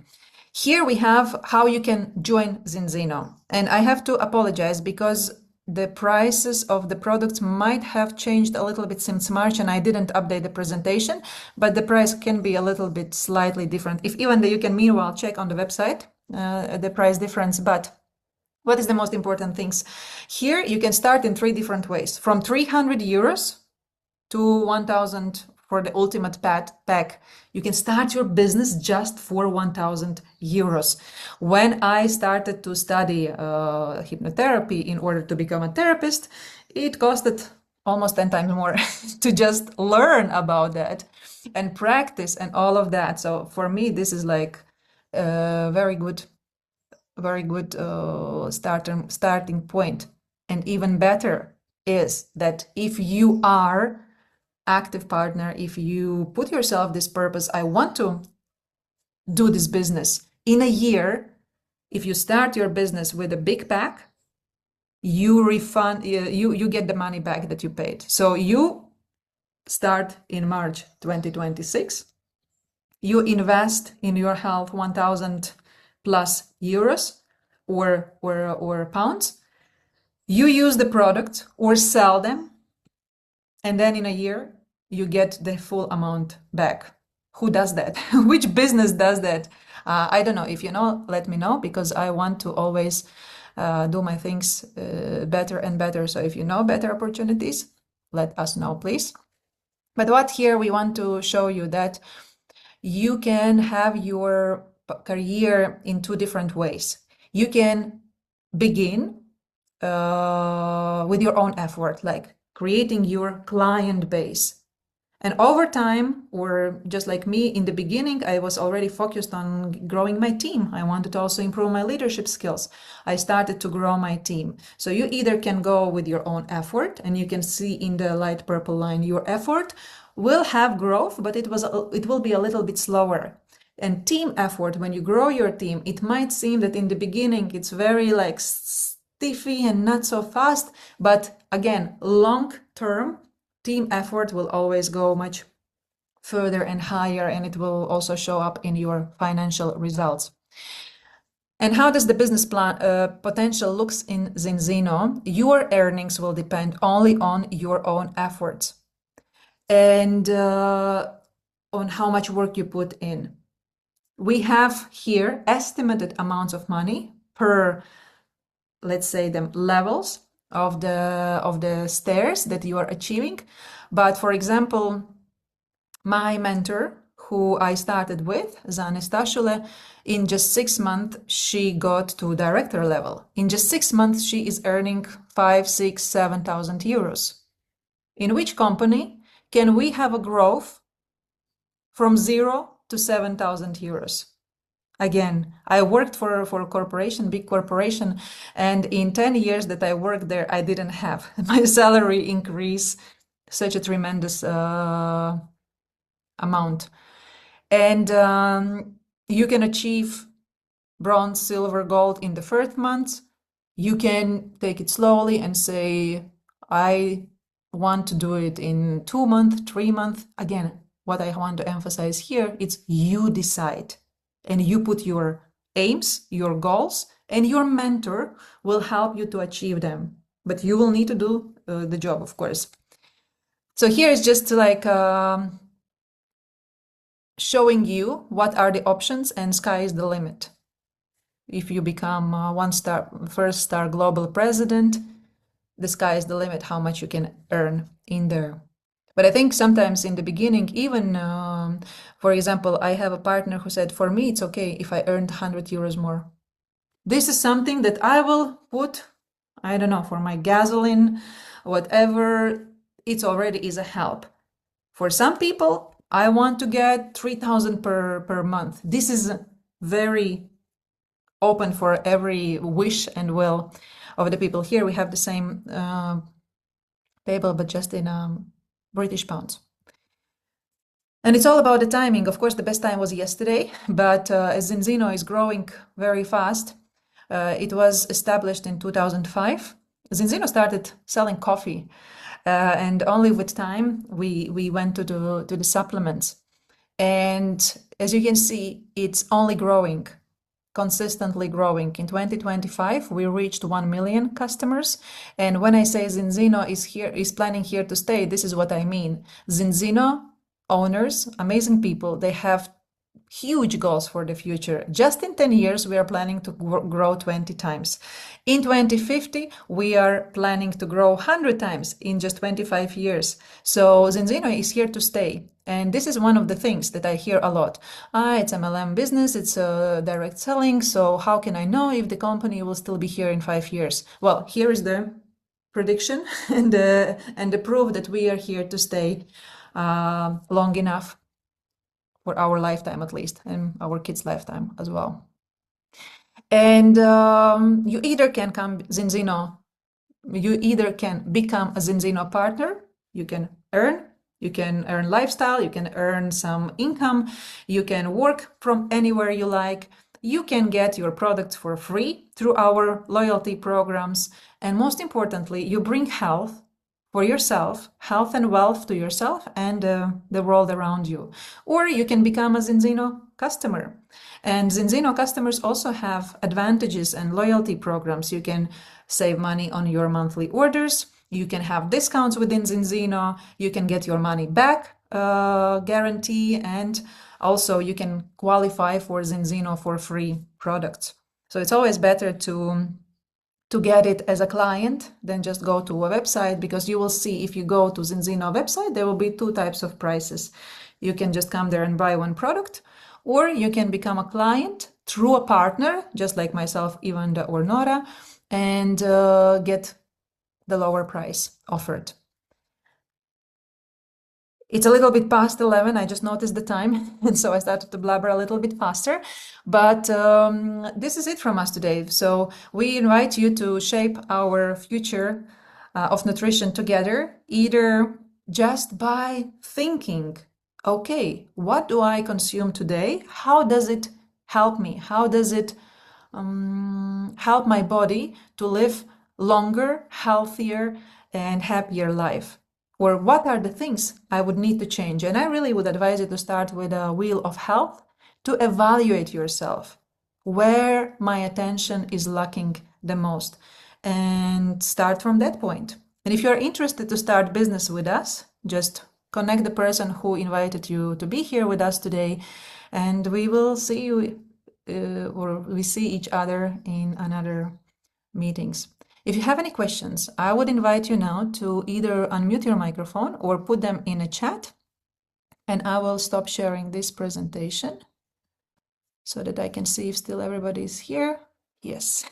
Here we have how you can join Zinzino. And I have to apologize, because the prices of the products might have changed a little bit since March, and I didn't update the presentation, but the price can be a little bit slightly different. If even you can meanwhile check on the website the price difference. But what is the most important things? Here you can start in 3 different ways, from 300 euros to 1,000 for the ultimate pack. You can start your business just for 1,000 euros. When I started to study hypnotherapy in order to become a therapist, it costed almost 10 times more to just learn about that and practice and all of that. So for me, this is like a very good starting point. And even better is that if you are active partner, if you put yourself this purpose, I want to do this business in a year, if you start your business with a big pack, you refund, you get the money back that you paid. So you start in March 2026, you invest in your health 1,000 plus euros or pounds, you use the product or sell them, and then in a year you get the full amount back. Who does that? Which business does that? I don't know. If you know, let me know, because I want to always do my things better and better. So if you know better opportunities, let us know, please. But what here we want to show you that you can have your career in 2 different ways. You can begin with your own effort, like creating your client base. And over time, or just like me in the beginning, I was already focused on growing my team. I wanted to also improve my leadership skills. I started to grow my team. So you either can go with your own effort, and you can see in the light purple line, your effort will have growth, but it will be a little bit slower. And team effort, when you grow your team, it might seem that in the beginning it's very like stiffy and not so fast, but again, long term, team effort will always go much further and higher, and it will also show up in your financial results. And how does the business plan potential looks in Zinzino? Your earnings will depend only on your own efforts and on how much work you put in. We have here estimated amounts of money per, let's say, the levels of the stairs that you are achieving. But for example, My mentor, who I started with, Zane Stashule, in just 6 months, she got to director level. In just 6 months, she is earning 5, 6, 7,000 euros. In which company can we have a growth from 0 to 7,000 euros? Again, I worked for a corporation, big corporation, and in 10 years that I worked there, I didn't have my salary increase such a tremendous amount. And you can achieve bronze, silver, gold in the first month. You can take it slowly and say, I want to do it in 2 months, 3 months. Again, what I want to emphasize here, it's you decide and you put your aims, your goals, and your mentor will help you to achieve them. But you will need to do the job, of course. So here is just like showing you what are the options, and sky is the limit. If you become first star global president, the sky is the limit how much you can earn in there. But I think sometimes in the beginning, even, for example, I have a partner who said, for me, it's okay if I earned 100 euros more. This is something that I will put, I don't know, for my gasoline, whatever, it already is a help. For some people, I want to get 3,000 per month. This is very open for every wish and will of the people here. We have the same table, but just in British pounds. And it's all about the timing. Of course, the best time was yesterday, but as Zinzino is growing very fast, it was established in 2005. Zinzino started selling coffee, and only with time we went to the supplements. And as you can see, it's only growing, consistently growing. In 2025, we reached 1 million customers. And when I say Zinzino is planning here to stay, this is what I mean. Zinzino owners, amazing people, they have huge goals for the future. Just in 10 years, we are planning to grow 20 times. In 2050, we are planning to grow 100 times in just 25 years. So Zinzino is here to stay. And this is one of the things that I hear a lot. It's MLM business, it's direct selling. So how can I know if the company will still be here in 5 years? Well, here is the prediction and the proof that we are here to stay long enough for our lifetime at least, and our kids' lifetime as well. And you either can become a Zinzino partner, you can earn lifestyle, you can earn some income, you can work from anywhere you like, you can get your products for free through our loyalty programs, and most importantly, you bring health for yourself, health and wealth to yourself and the world around you. Or you can become a Zinzino customer. And Zinzino customers also have advantages and loyalty programs. You can save money on your monthly orders. You can have discounts within Zinzino. You can get your money back guarantee. And also you can qualify for Zinzino for free products. So it's always better to get it as a client than just go to a website, because you will see if you go to Zinzino website, there will be two types of prices. You can just come there and buy one product, or you can become a client through a partner, just like myself, Ivanda or Nora, and get the lower price offered. It's a little bit past 11. I just noticed the time, and so I started to blabber a little bit faster. But this is it from us today. So we invite you to shape our future of nutrition together, either just by thinking, okay, what do I consume today? How does it help me? How does it help my body to live longer, healthier, and happier life? Or what are the things I would need to change? And I really would advise you to start with a wheel of health to evaluate yourself, where my attention is lacking the most, and start from that point. And if you're interested to start business with us, just connect the person who invited you to be here with us today, and we will see you or we see each other in another meetings. If you have any questions, I would invite you now to either unmute your microphone or put them in a chat, And I will stop sharing this presentation so that I can see if still everybody is here. Yes,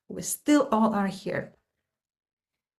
we still all are here.